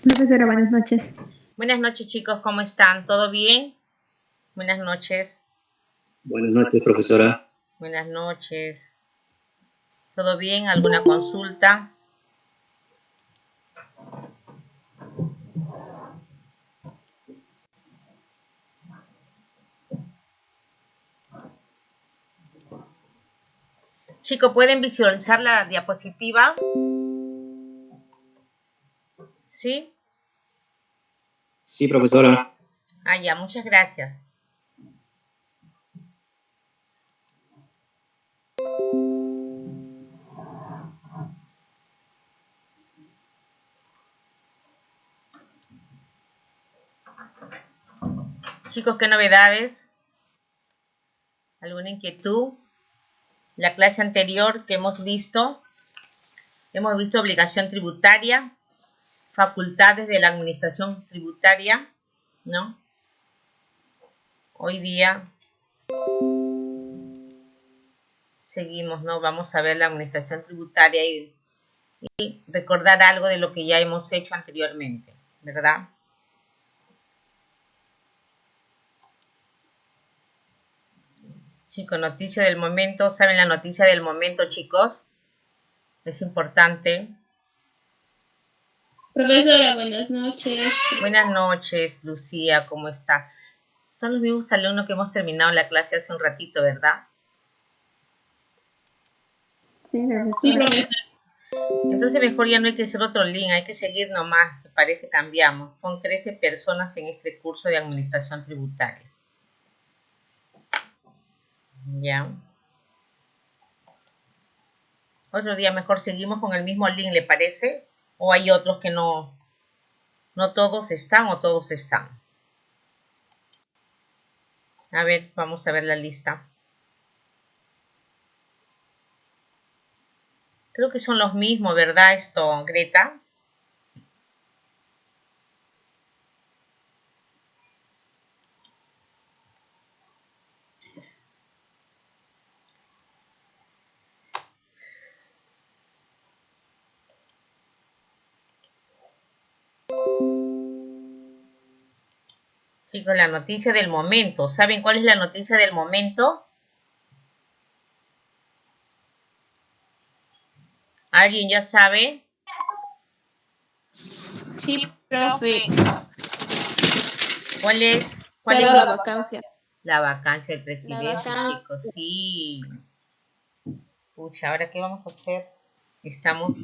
Profesora, buenas noches. Buenas noches, chicos, ¿cómo están? ¿Todo bien? Buenas noches. Buenas noches, profesora. Buenas noches. ¿Todo bien? ¿Alguna consulta? Chicos, ¿pueden visualizar la diapositiva? ¿Sí? Sí, profesora. Ah, ya, muchas gracias. Chicos, ¿qué novedades? ¿Alguna inquietud? La clase anterior que hemos visto obligación tributaria, facultades de la administración tributaria, ¿no? Hoy día seguimos, ¿no? Vamos a ver la administración tributaria y recordar algo de lo que ya hemos hecho anteriormente, ¿verdad? Chicos, noticia del momento. ¿Saben la noticia del momento, chicos? Es importante. Profesora, buenas noches. Buenas noches, Lucía, ¿cómo está? Son los mismos alumnos que hemos terminado la clase hace un ratito, ¿verdad? Sí, profesora. Sí, profesora. Entonces mejor ya no hay que hacer otro link, hay que seguir nomás, me parece cambiamos. Son 13 personas en este curso de administración tributaria. Ya. Otro día mejor seguimos con el mismo link, ¿le parece? ¿O hay otros que no todos están o todos están? A ver, vamos a ver la lista. Creo que son los mismos, ¿verdad? Esto, Greta. Chicos, la noticia del momento. ¿Saben cuál es la noticia del momento? ¿Alguien ya sabe? Sí, profe. ¿Cuál es? ¿Cuál es la vacancia? La vacancia del presidente, vacancia. chicos. Sí. Pucha, ¿ahora qué vamos a hacer? Estamos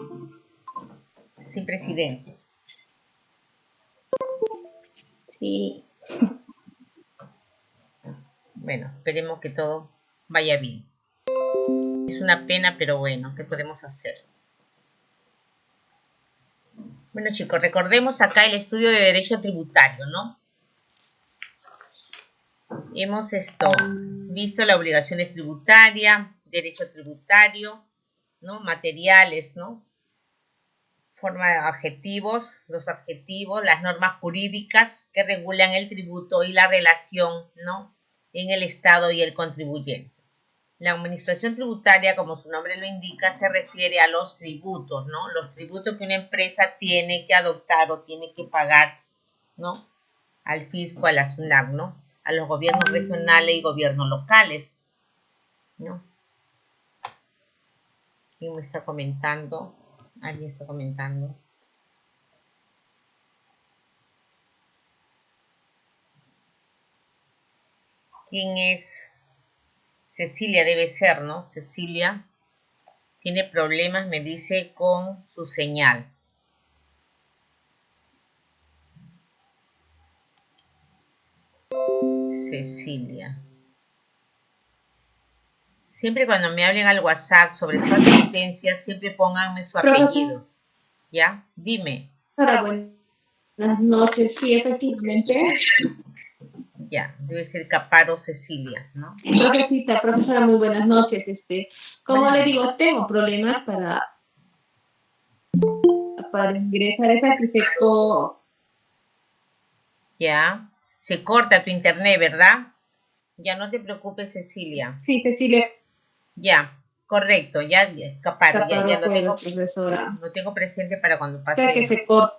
sin presidente. Sí. Bueno, esperemos que todo vaya bien. Es una pena, pero bueno, ¿qué podemos hacer? Bueno, chicos, recordemos acá el estudio de derecho tributario, ¿no? Hemos visto la obligación tributaria, derecho tributario, ¿no? Materiales, ¿no? Forma de adjetivos, los adjetivos, las normas jurídicas que regulan el tributo y la relación, ¿no? En el Estado y el contribuyente. La administración tributaria, como su nombre lo indica, se refiere a los tributos, ¿no? Los tributos que una empresa tiene que adoptar o tiene que pagar, ¿no? Al fisco, a la SUNAT, ¿no? A los gobiernos regionales y gobiernos locales, ¿no? ¿Quién me está comentando? ¿Alguien está comentando? ¿Quién es? Cecilia debe ser, ¿no? Cecilia tiene problemas, me dice, con su señal. Cecilia. Siempre cuando me hablen al WhatsApp sobre su asistencia, siempre pónganme su apellido. ¿Ya? Dime. Buenas noches, sí, efectivamente. Ya, debe ser Caparo Cecilia, ¿no? Profesora, profesora, muy buenas noches. Como le digo, tengo problemas para ingresar ese arquitecto. Ya, se corta tu internet, ¿verdad? Ya no te preocupes, Cecilia. Sí, Cecilia. Ya, correcto, ya, Caparo, ya lo tengo, profesora. lo tengo presente para cuando O sea que pase. se corta.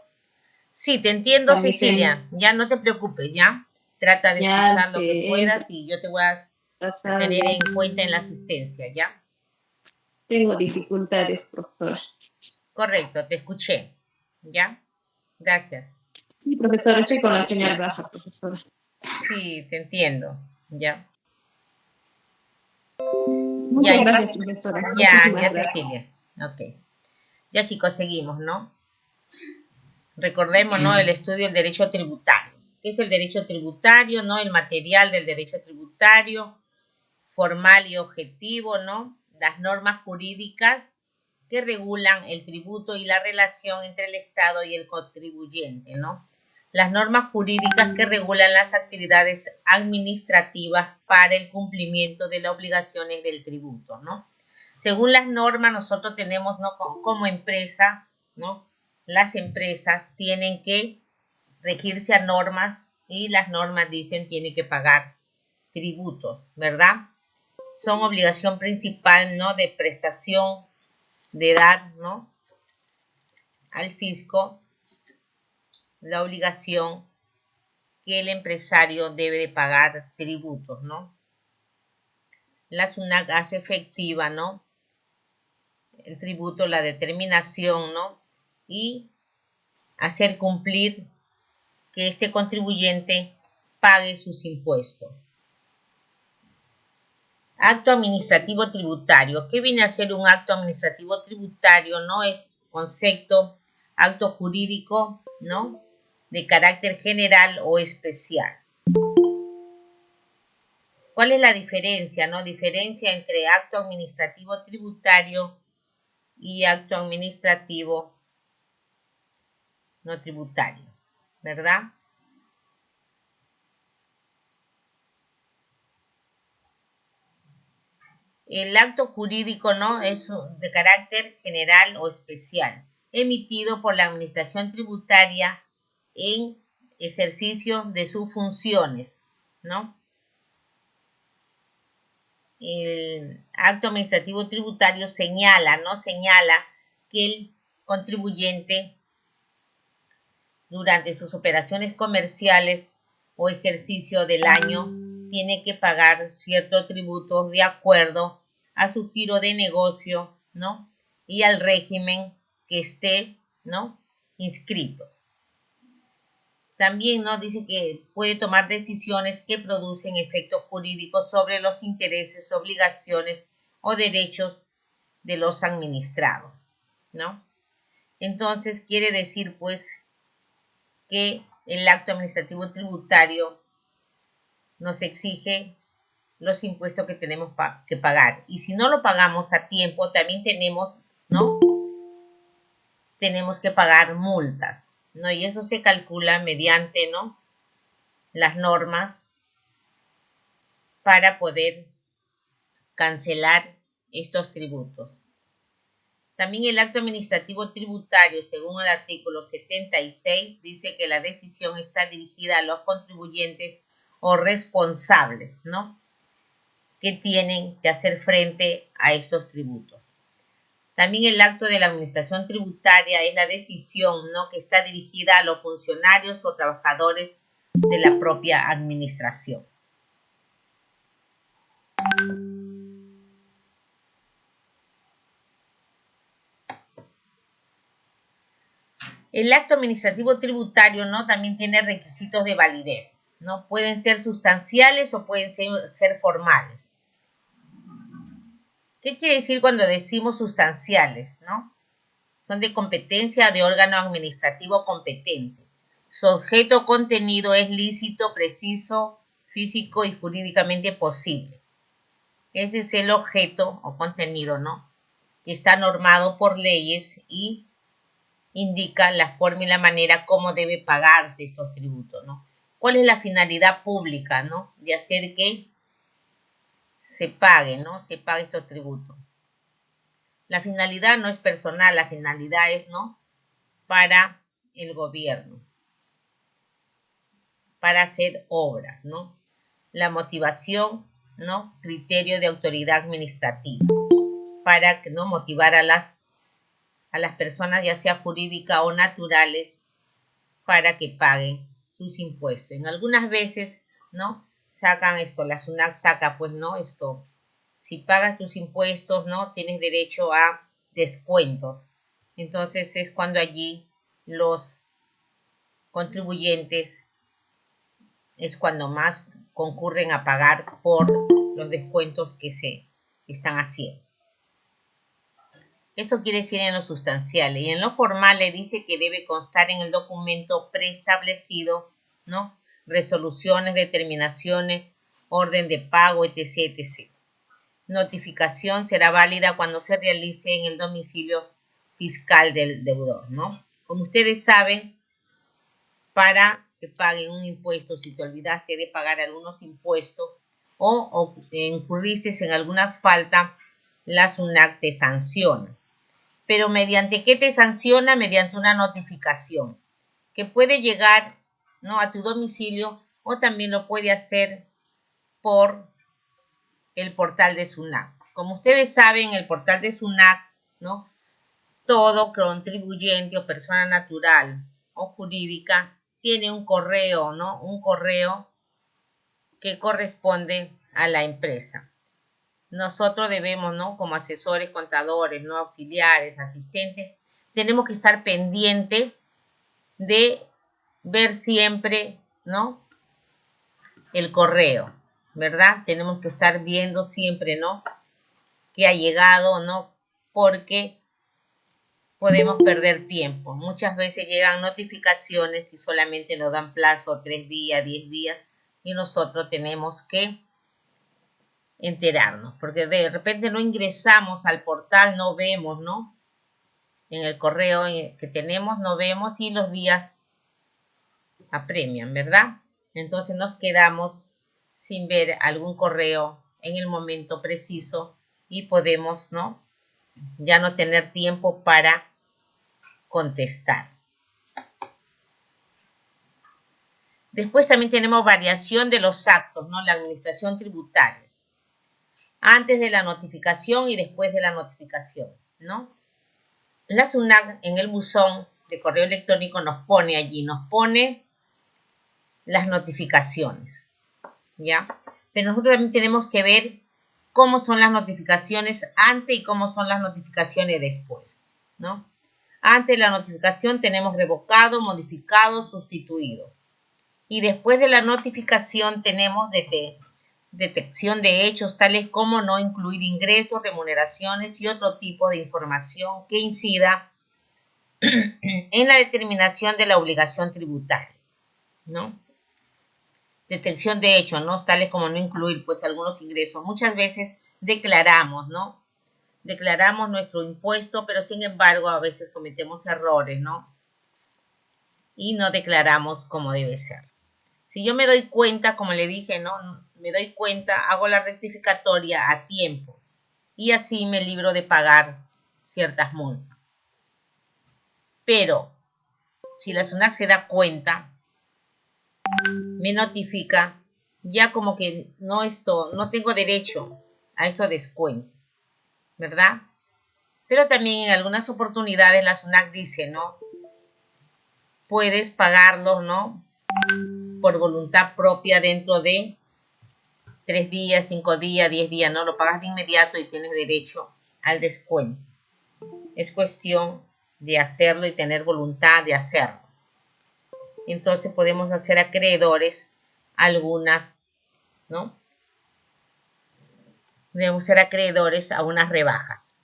Sí, te entiendo, Para mi Cecilia. Ya no te preocupes, ¿ya? Trata de Ya escuchar lo que te puedas y yo te voy a pasar. tener en cuenta en la asistencia, ¿ya? Tengo dificultades, profesora. Correcto, te escuché. ¿Ya? Gracias. Sí, profesora, estoy con la señal baja, profesora. Sí, te entiendo. ¿Ya? Muchas Ya, gracias, profesora. ya, Muchísimas gracias. Cecilia. Ok. Ya, chicos, seguimos, ¿no? Recordemos, ¿no? El estudio del derecho tributario. ¿Qué es el derecho tributario, no? El material del derecho tributario, formal y objetivo, ¿no? Las normas jurídicas que regulan el tributo y la relación entre el Estado y el contribuyente, ¿no? Las normas jurídicas que regulan las actividades administrativas para el cumplimiento de las obligaciones del tributo, ¿no? Según las normas, nosotros tenemos, ¿no? Como empresa, ¿no? Las empresas tienen que regirse a normas y las normas dicen tienen que pagar tributos, ¿verdad? Son obligación principal, ¿no? De prestación, de dar, ¿no? Al fisco la obligación que el empresario debe de pagar tributos, ¿no? La SUNAT hace efectiva, ¿no? El tributo, la determinación, ¿no? Y hacer cumplir que este contribuyente pague sus impuestos. Acto administrativo tributario. ¿Qué viene a ser un acto administrativo tributario? No es concepto, acto jurídico, ¿no? De carácter general o especial. ¿Cuál es la diferencia, no? Diferencia entre acto administrativo tributario y acto administrativo no tributario, ¿verdad? El acto jurídico, ¿no? Es de carácter general o especial, emitido por la administración tributaria en ejercicio de sus funciones, ¿no? El acto administrativo tributario señala, ¿no? Señala que el contribuyente durante sus operaciones comerciales o ejercicio del año tiene que pagar ciertos tributos de acuerdo a su giro de negocio, ¿no? Y al régimen que esté, ¿no? Inscrito. También nos dice que puede tomar decisiones que producen efectos jurídicos sobre los intereses, obligaciones o derechos de los administrados, ¿no? Entonces quiere decir, pues, que el acto administrativo tributario nos exige los impuestos que tenemos que pagar. Y si no lo pagamos a tiempo, también tenemos, ¿no? Tenemos que pagar multas, ¿no? Y eso se calcula mediante, ¿no? Las normas para poder cancelar estos tributos. También el acto administrativo tributario, según el artículo 76, dice que la decisión está dirigida a los contribuyentes o responsables, ¿no? Que tienen que hacer frente a estos tributos. También el acto de la administración tributaria es la decisión, ¿no? Que está dirigida a los funcionarios o trabajadores de la propia administración. El acto administrativo tributario, ¿no? También tiene requisitos de validez, ¿no? Pueden ser sustanciales o pueden ser formales. ¿Qué quiere decir cuando decimos sustanciales, no? Son de competencia de órgano administrativo competente. Su objeto o contenido es lícito, preciso, físico y jurídicamente posible. Ese es el objeto o contenido, ¿no? Que está normado por leyes y indica la forma y la manera como debe pagarse estos tributos, ¿no? ¿Cuál es la finalidad pública, ¿no? De hacer que se pague, ¿no? Se pague estos tributos. La finalidad no es personal, la finalidad es, ¿no? Para el gobierno, para hacer obras, ¿no? La motivación, ¿no? Criterio de autoridad administrativa, para, ¿no? Motivar a las personas, ya sea jurídicas o naturales, para que paguen sus impuestos. En algunas veces, ¿no? Sacan esto, la SUNAT saca, pues, ¿no? Esto, si pagas tus impuestos, ¿no? Tienes derecho a descuentos. Entonces es cuando allí los contribuyentes es cuando más concurren a pagar por los descuentos que se están haciendo. Eso quiere decir en lo sustancial. Y en lo formal le dice que debe constar en el documento preestablecido, ¿no? Resoluciones, determinaciones, orden de pago, etc., etc. Notificación será válida cuando se realice en el domicilio fiscal del deudor, ¿no? Como ustedes saben, para que paguen un impuesto, si te olvidaste de pagar algunos impuestos o incurriste en algunas faltas, la SUNAT te sanciona. Pero ¿mediante qué te sanciona? Mediante una notificación que puede llegar, ¿no? a tu domicilio o también lo puede hacer por el portal de SUNAT. Como ustedes saben, el portal de SUNAT, ¿no? Todo contribuyente o persona natural o jurídica tiene un correo, ¿no? Un correo que corresponde a la empresa. Nosotros debemos, ¿no? Como asesores, contadores, ¿no? Auxiliares, asistentes, tenemos que estar pendientes de ver siempre, ¿no? El correo, ¿verdad? Tenemos que estar viendo siempre, ¿no? Que ha llegado, ¿no? Porque podemos perder tiempo. Muchas veces llegan notificaciones y solamente nos dan plazo 3 días, 10 días y nosotros tenemos que enterarnos, porque de repente no ingresamos al portal, no vemos, ¿no? En el correo que tenemos no vemos y los días apremian, ¿verdad? Entonces nos quedamos sin ver algún correo en el momento preciso y podemos, ¿no? Ya no tener tiempo para contestar. Después también tenemos variación de los actos, ¿no? La administración tributaria. Antes de la notificación y después de la notificación, ¿no? La SUNAT en el buzón de correo electrónico nos pone allí, nos pone las notificaciones, ¿ya? Pero nosotros también tenemos que ver cómo son las notificaciones antes y cómo son las notificaciones después, ¿no? Antes de la notificación tenemos revocado, modificado, sustituido. Y después de la notificación tenemos detección de hechos tales como no incluir ingresos, remuneraciones y otro tipo de información que incida en la determinación de la obligación tributaria, ¿no? Detección de hechos, ¿no? Tales como no incluir, pues, algunos ingresos. Muchas veces declaramos, ¿no? Declaramos nuestro impuesto, pero sin embargo a veces cometemos errores, ¿no? Y no declaramos como debe ser. Si yo me doy cuenta, como le dije, ¿no? Me doy cuenta, hago la rectificatoria a tiempo y así me libro de pagar ciertas multas. Pero si la SUNAT se da cuenta, me notifica, ya como que no tengo derecho a esos descuentos, ¿verdad? Pero también en algunas oportunidades la SUNAT dice, ¿no? Puedes pagarlos, ¿no? Por voluntad propia dentro de 3 días, 5 días, 10 días, no lo pagas de inmediato y tienes derecho al descuento. Es cuestión de hacerlo y tener voluntad de hacerlo. Entonces podemos hacer acreedores algunas, ¿no? Debemos ser acreedores a unas rebajas,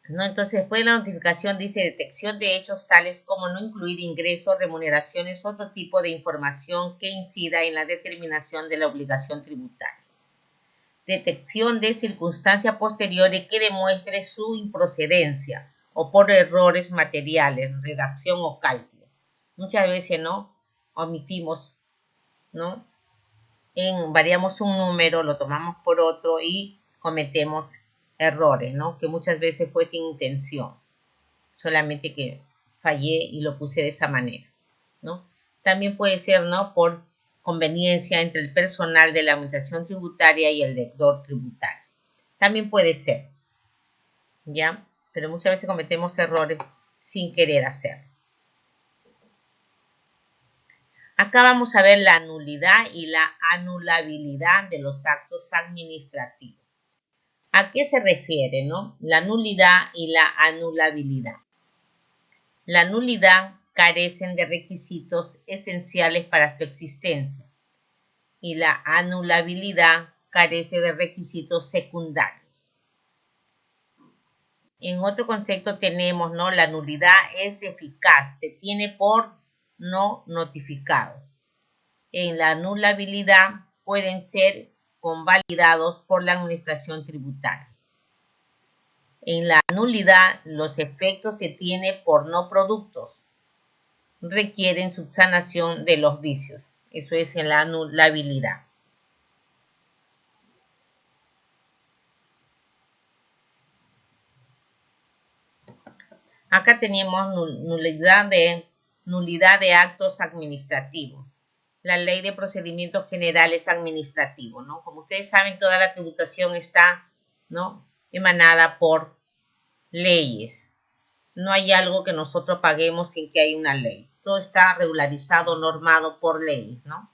¿no? Entonces después de la notificación dice detección de hechos tales como no incluir ingresos, remuneraciones, otro tipo de información que incida en la determinación de la obligación tributaria. Detección de circunstancias posteriores que demuestre su improcedencia o por errores materiales, redacción o cálculo. Muchas veces, ¿no? Omitimos, ¿no? Variamos un número, lo tomamos por otro y cometemos errores, ¿no? Que muchas veces fue sin intención, solamente que fallé y lo puse de esa manera, ¿no? También puede ser, ¿no? Por conveniencia entre el personal de la administración tributaria y el deudor tributario. También puede ser, ¿ya? Pero muchas veces cometemos errores sin querer hacerlo. Acá vamos a ver la nulidad y la anulabilidad de los actos administrativos. ¿A qué se refiere, no? La nulidad y la anulabilidad. La nulidad carecen de requisitos esenciales para su existencia y la anulabilidad carece de requisitos secundarios. En otro concepto tenemos, ¿no? La nulidad es eficaz, se tiene por no notificado. En la anulabilidad pueden ser convalidados por la administración tributaria. En la nulidad, los efectos se tiene por no productos. Requieren subsanación de los vicios. Eso es en la anulabilidad. Acá tenemos nulidad de actos administrativos. La Ley de Procedimientos Generales Administrativos, ¿no? Como ustedes saben, toda la tributación está, ¿no?, emanada por leyes. No hay algo que nosotros paguemos sin que haya una ley. Todo está regularizado, normado por ley, ¿no?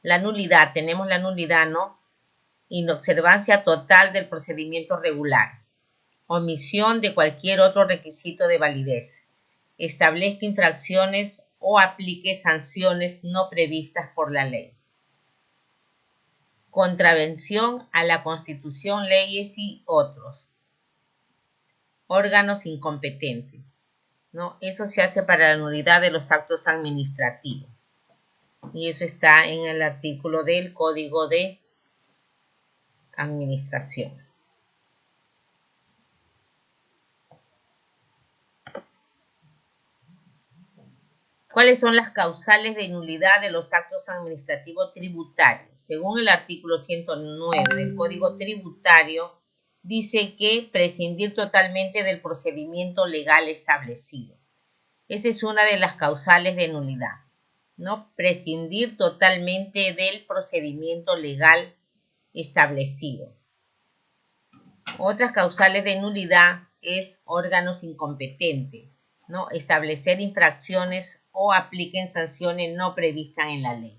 La nulidad, tenemos la nulidad, ¿no? Inobservancia total del procedimiento regular. Omisión de cualquier otro requisito de validez. Establezca infracciones o aplique sanciones no previstas por la ley. Contravención a la Constitución, leyes y otros. Órganos incompetentes, ¿no? Eso se hace para la nulidad de los actos administrativos. Y eso está en el artículo del Código de Administración. ¿Cuáles son las causales de nulidad de los actos administrativos tributarios? Según el artículo 109 del Código Tributario, dice que prescindir totalmente del procedimiento legal establecido. Esa es una de las causales de nulidad, ¿no? Prescindir totalmente del procedimiento legal establecido. Otras causales de nulidad es órganos incompetentes, ¿no? Establecer infracciones o apliquen sanciones no previstas en la ley.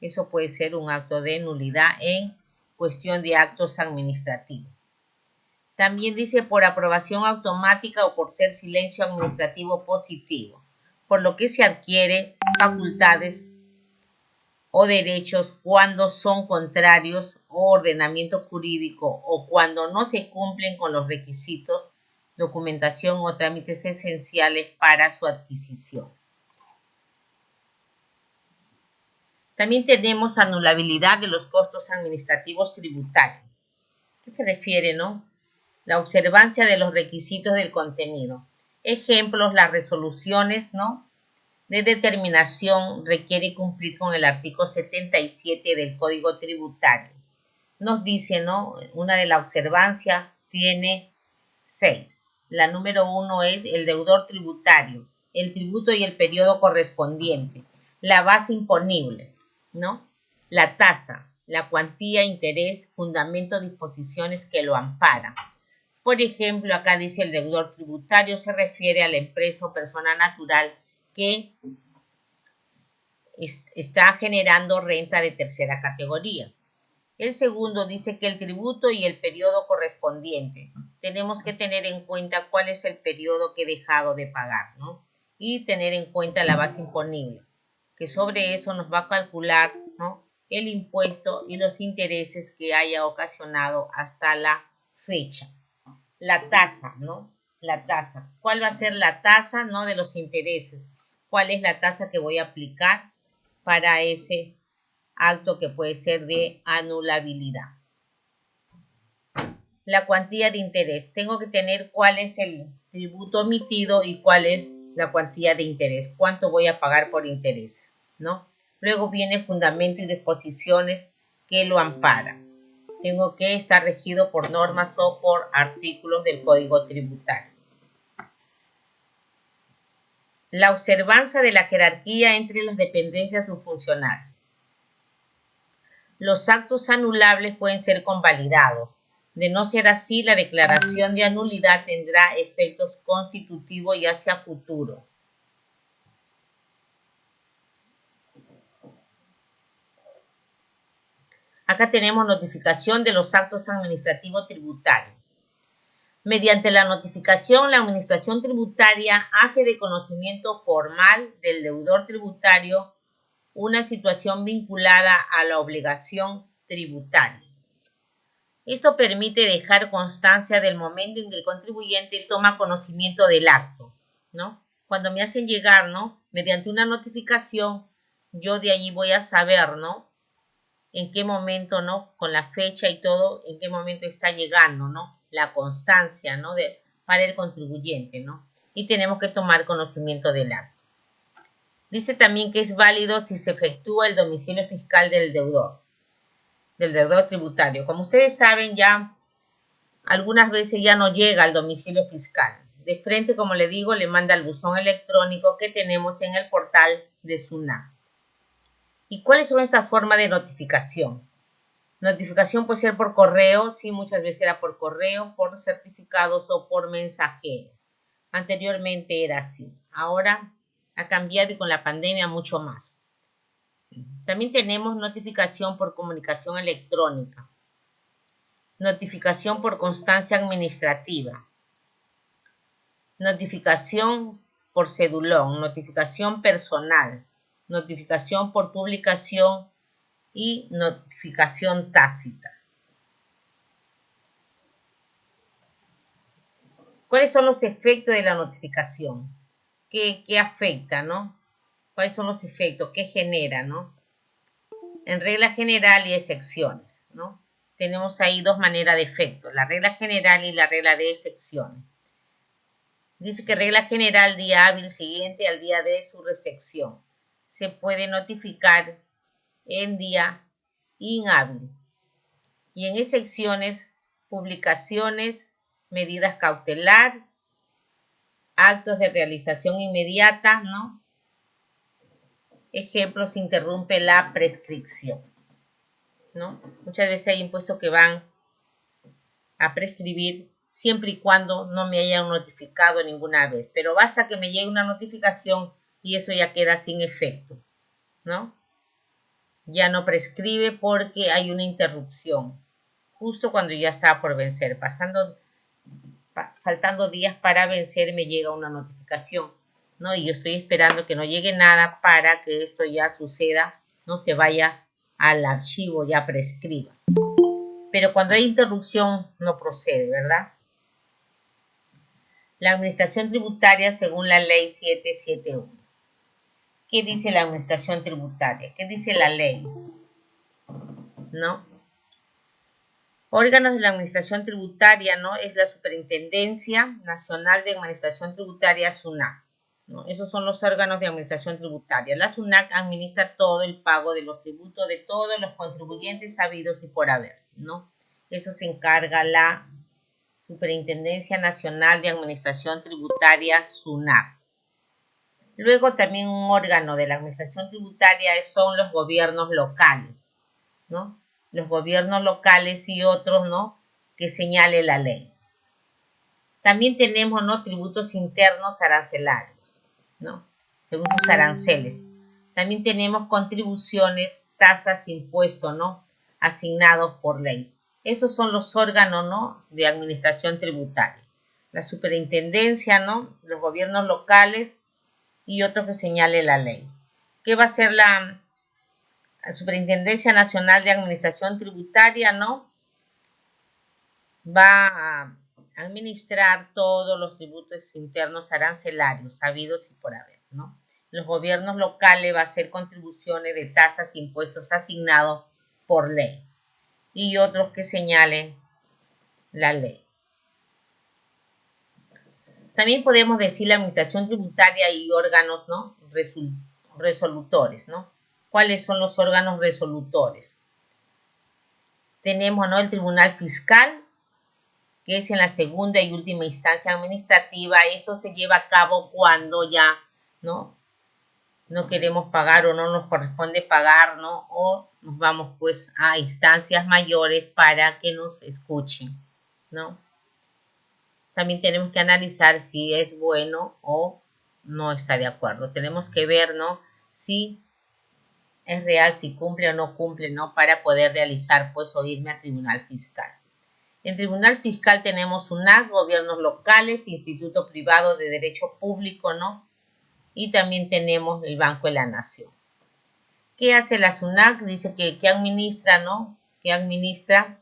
Eso puede ser un acto de nulidad en cuestión de actos administrativos. También dice por aprobación automática o por ser silencio administrativo positivo, por lo que se adquiere facultades o derechos cuando son contrarios o ordenamiento jurídico o cuando no se cumplen con los requisitos, documentación o trámites esenciales para su adquisición. También tenemos anulabilidad de los costos administrativos tributarios. ¿A qué se refiere, no? La observancia de los requisitos del contenido. Ejemplos, las resoluciones, ¿no?, de determinación requiere cumplir con el artículo 77 del Código Tributario. Nos dice, ¿no?, una de la observancia tiene 6. La número 1 es el deudor tributario, el tributo y el periodo correspondiente, la base imponible, ¿no?, la tasa, la cuantía, interés, fundamento, disposiciones que lo amparan. Por ejemplo, acá dice el deudor tributario se refiere a la empresa o persona natural que está generando renta de tercera categoría. El segundo dice que el tributo y el periodo correspondiente. Tenemos que tener en cuenta cuál es el periodo que he dejado de pagar, ¿no? Y tener en cuenta la base imponible, que sobre eso nos va a calcular, ¿no?, el impuesto y los intereses que haya ocasionado hasta la fecha. La tasa, ¿no? La tasa. ¿Cuál va a ser la tasa, no, de los intereses? ¿Cuál es la tasa que voy a aplicar para ese acto que puede ser de anulabilidad? La cuantía de interés. Tengo que tener cuál es el tributo omitido y cuál es la cuantía de interés. ¿Cuánto voy a pagar por interés, ¿no? Luego viene fundamento y disposiciones que lo amparan. Tengo que estar regido por normas o por artículos del Código Tributario. La observancia de la jerarquía entre las dependencias subfuncionales. Los actos anulables pueden ser convalidados. De no ser así, la declaración de anulidad tendrá efectos constitutivos y hacia futuro. Acá tenemos notificación de los actos administrativos tributarios. Mediante la notificación, la administración tributaria hace de conocimiento formal del deudor tributario una situación vinculada a la obligación tributaria. Esto permite dejar constancia del momento en que el contribuyente toma conocimiento del acto, ¿no? Cuando me hacen llegar, ¿no? Mediante una notificación, yo de allí voy a saber, ¿no? En qué momento, ¿no? Con la fecha y todo, en qué momento está llegando, ¿no? La constancia, ¿no? Para el contribuyente, ¿no? Y tenemos que tomar conocimiento del acto. Dice también que es válido si se efectúa el domicilio fiscal del deudor tributario. Como ustedes saben, ya algunas veces ya no llega al domicilio fiscal. De frente, como le digo, le manda al buzón electrónico que tenemos en el portal de SUNAT. ¿Y cuáles son estas formas de notificación? Notificación puede ser por correo, sí, muchas veces era por correo, por certificados o por mensajero. Anteriormente era así. Ahora ha cambiado y con la pandemia mucho más. También tenemos notificación por comunicación electrónica, notificación por constancia administrativa, notificación por cedulón, notificación personal, notificación por publicación y notificación tácita. ¿Cuáles son los efectos de la notificación? ¿Qué afecta, no? ¿Cuáles son los efectos? ¿Qué genera, no? En regla general y excepciones, ¿no? Tenemos ahí dos maneras de efectos, la regla general y la regla de excepciones. Dice que regla general, día hábil siguiente al día de su recepción. Se puede notificar en día inhábil. Y en excepciones, publicaciones, medidas cautelar, actos de realización inmediata, ¿no? Ejemplo, se interrumpe la prescripción, ¿no? Muchas veces hay impuestos que van a prescribir siempre y cuando no me hayan notificado ninguna vez. Pero basta que me llegue una notificación y eso ya queda sin efecto, ¿no? Ya no prescribe porque hay una interrupción, justo cuando ya está por vencer. Faltando días para vencer me llega una notificación, ¿no? Y yo estoy esperando que no llegue nada para que esto ya suceda, no se vaya al archivo, ya prescriba. Pero cuando hay interrupción no procede, ¿verdad? La administración tributaria según la ley 771. ¿Qué dice la administración tributaria? ¿Qué dice la ley? ¿No? Órganos de la administración tributaria, ¿no? Es la Superintendencia Nacional de Administración Tributaria, SUNAT, ¿no? Esos son los órganos de administración tributaria. La SUNAT administra todo el pago de los tributos de todos los contribuyentes sabidos y por haber, ¿no? Eso se encarga la Superintendencia Nacional de Administración Tributaria, SUNAT. Luego también un órgano de la administración tributaria son los gobiernos locales, ¿no? Los gobiernos locales y otros, ¿no? Que señale la ley. También tenemos, ¿no? Tributos internos arancelarios, ¿no? Según sus aranceles. También tenemos contribuciones, tasas, impuestos, ¿no? Asignados por ley. Esos son los órganos, ¿no? De administración tributaria. La superintendencia, ¿no? Los gobiernos locales y otros que señale la ley. ¿Qué va a hacer la Superintendencia Nacional de Administración Tributaria, ¿no? Va a administrar todos los tributos internos arancelarios, sabidos y por haber, ¿no? Los gobiernos locales va a hacer contribuciones de tasas e impuestos asignados por ley y otros que señale la ley. También podemos decir la administración tributaria y órganos, ¿no? Resolutores, ¿no? ¿Cuáles son los órganos resolutores? Tenemos, ¿no? El Tribunal Fiscal, que es en la segunda y última instancia administrativa. Esto se lleva a cabo cuando ya, ¿no? No queremos pagar o no nos corresponde pagar, ¿no? O nos vamos pues a instancias mayores para que nos escuchen, ¿no? También tenemos que analizar si es bueno o no está de acuerdo. Tenemos que ver, ¿no? Si es real, si cumple o no cumple, ¿no? Para poder realizar, pues, o irme al Tribunal Fiscal. En Tribunal Fiscal tenemos SUNAT, gobiernos locales, Instituto Privado de Derecho Público, ¿no? Y también tenemos el Banco de la Nación. ¿Qué hace la SUNAT? Dice que administra, ¿no? Que administra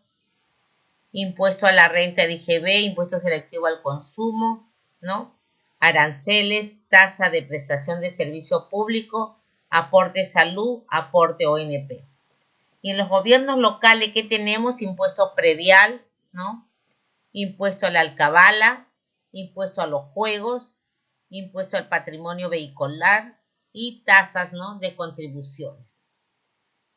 impuesto a la renta de IGB, impuesto selectivo al consumo, ¿no? Aranceles, tasa de prestación de servicio público, aporte salud, aporte ONP. Y en los gobiernos locales, ¿qué tenemos? Impuesto predial, ¿no? Impuesto a la alcabala, impuesto a los juegos, impuesto al patrimonio vehicular y tasas, ¿no? De contribuciones.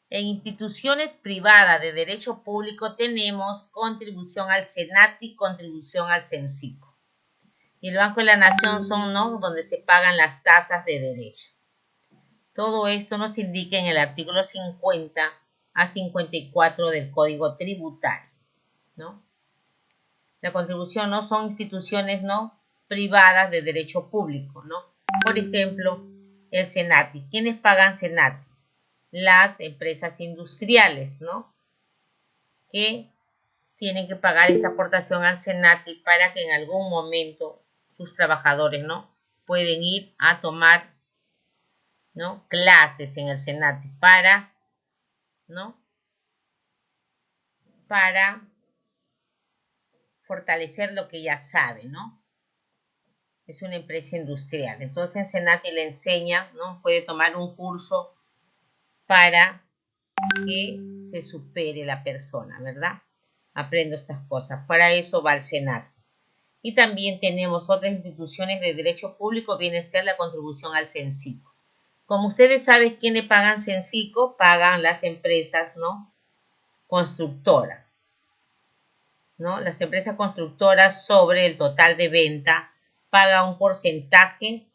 En instituciones privadas de derecho público tenemos contribución al SENATI, contribución al CENSICO. Y el Banco de la Nación son, ¿no? Donde se pagan las tasas de derecho. Todo esto nos indica en el artículo 50 a 54 del Código Tributario, ¿no? La contribución no son instituciones, ¿no? Privadas de derecho público, ¿no? Por ejemplo, el SENATI. ¿Quiénes pagan SENATI? Las empresas industriales, ¿no? Que tienen que pagar esta aportación al SENATI para que en algún momento sus trabajadores, ¿no? Pueden ir a tomar, ¿no? Clases en el SENATI para, ¿no? Para fortalecer lo que ya sabe, ¿no? Es una empresa industrial. Entonces en SENATI le enseña, ¿no? Puede tomar un curso para que se supere la persona, ¿verdad? Aprendo estas cosas. Para eso va al SENATI. Y también tenemos otras instituciones de derecho público, viene a ser la contribución al CENSICO. Como ustedes saben, ¿quiénes pagan CENSICO? Pagan las empresas, ¿no? Constructoras, ¿no? Las empresas constructoras sobre el total de venta pagan un porcentaje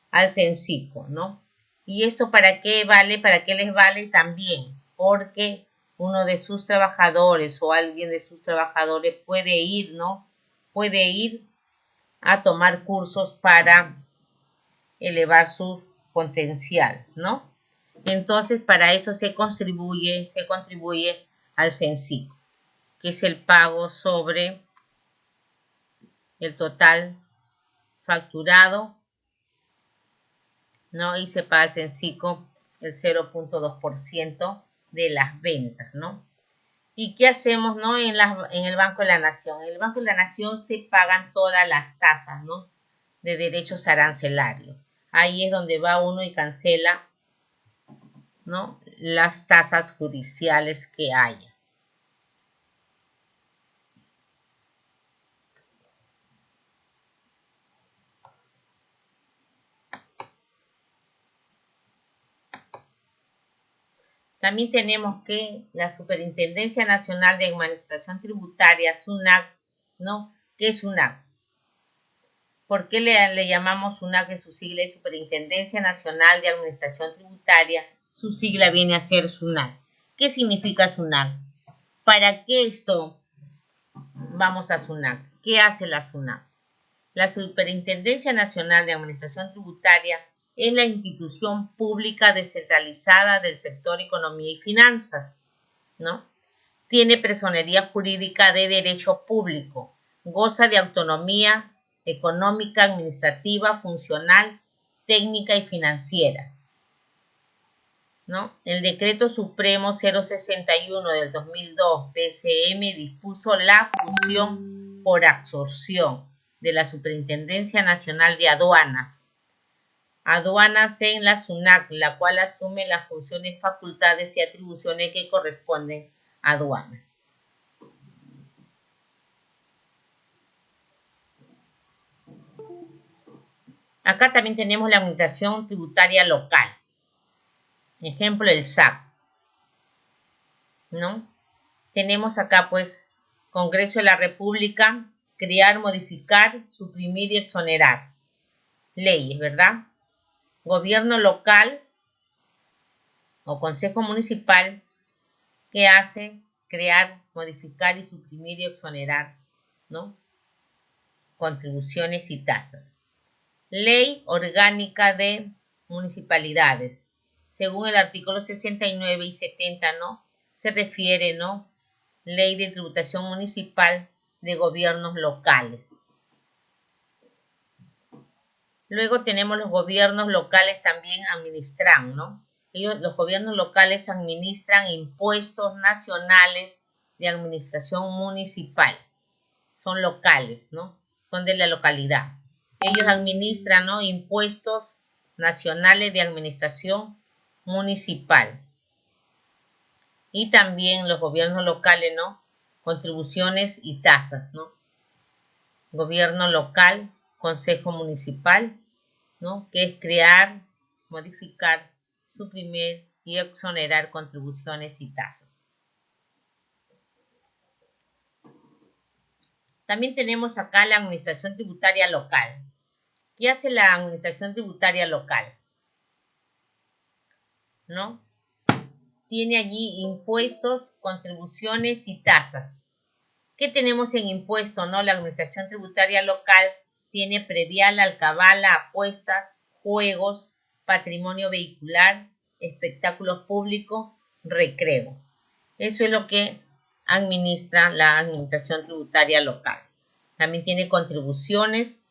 al CENSICO, ¿no? ¿Y esto para qué vale? ¿Para qué les vale? También porque uno de sus trabajadores o alguien de sus trabajadores puede ir, ¿no? Puede ir a tomar cursos para elevar su potencial, ¿no? Entonces, para eso se contribuye al CENSICO, que es el pago sobre el total facturado, ¿no? Y se paga al CENSICO el 0.2% de las ventas, ¿no? ¿Y qué hacemos, no? En el Banco de la Nación. En el Banco de la Nación se pagan todas las tasas, ¿no? De derechos arancelarios. Ahí es donde va uno y cancela, ¿no? Las tasas judiciales que haya. También tenemos que la Superintendencia Nacional de Administración Tributaria, SUNAT, ¿no? ¿Qué es SUNAT? ¿Por qué le llamamos SUNAT, que su sigla es Superintendencia Nacional de Administración Tributaria? Su sigla viene a ser SUNAT. ¿Qué significa SUNAT? ¿Para qué esto vamos a SUNAT? ¿Qué hace la SUNAT? La Superintendencia Nacional de Administración Tributaria es la institución pública descentralizada del sector economía y finanzas, ¿no? Tiene personería jurídica de derecho público, goza de autonomía económica, administrativa, funcional, técnica y financiera, ¿no? El Decreto Supremo 061 del 2002, PCM, dispuso la fusión por absorción de la Superintendencia Nacional de Aduanas en la SUNAT, la cual asume las funciones, facultades y atribuciones que corresponden a aduanas. Acá también tenemos la administración tributaria local. Ejemplo, el SAC, ¿no? Tenemos acá, pues, Congreso de la República, crear, modificar, suprimir y exonerar leyes, ¿verdad? Gobierno local o consejo municipal, que hace crear, modificar y suprimir y exonerar, ¿no? Contribuciones y tasas. Ley orgánica de municipalidades. según el artículo 69 y 70, ¿no? Se refiere, ¿no? Ley de tributación municipal de gobiernos locales. Luego tenemos los gobiernos locales también administran, ¿no? Los gobiernos locales administran impuestos nacionales de administración municipal. Son locales, ¿no? Son de la localidad. Ellos administran, ¿no? Impuestos nacionales de administración municipal. Y también los gobiernos locales, ¿no? Contribuciones y tasas, ¿no? Gobierno local, consejo municipal, ¿no? Que es crear, modificar, suprimir y exonerar contribuciones y tasas. También tenemos acá la administración tributaria local. ¿Qué hace la administración tributaria local? ¿No? Tiene allí impuestos, contribuciones y tasas. ¿Qué tenemos en impuestos, no? La administración tributaria local tiene predial, alcabala, apuestas, juegos, patrimonio vehicular, espectáculos públicos, recreo. Eso es lo que administra la administración tributaria local. También tiene contribuciones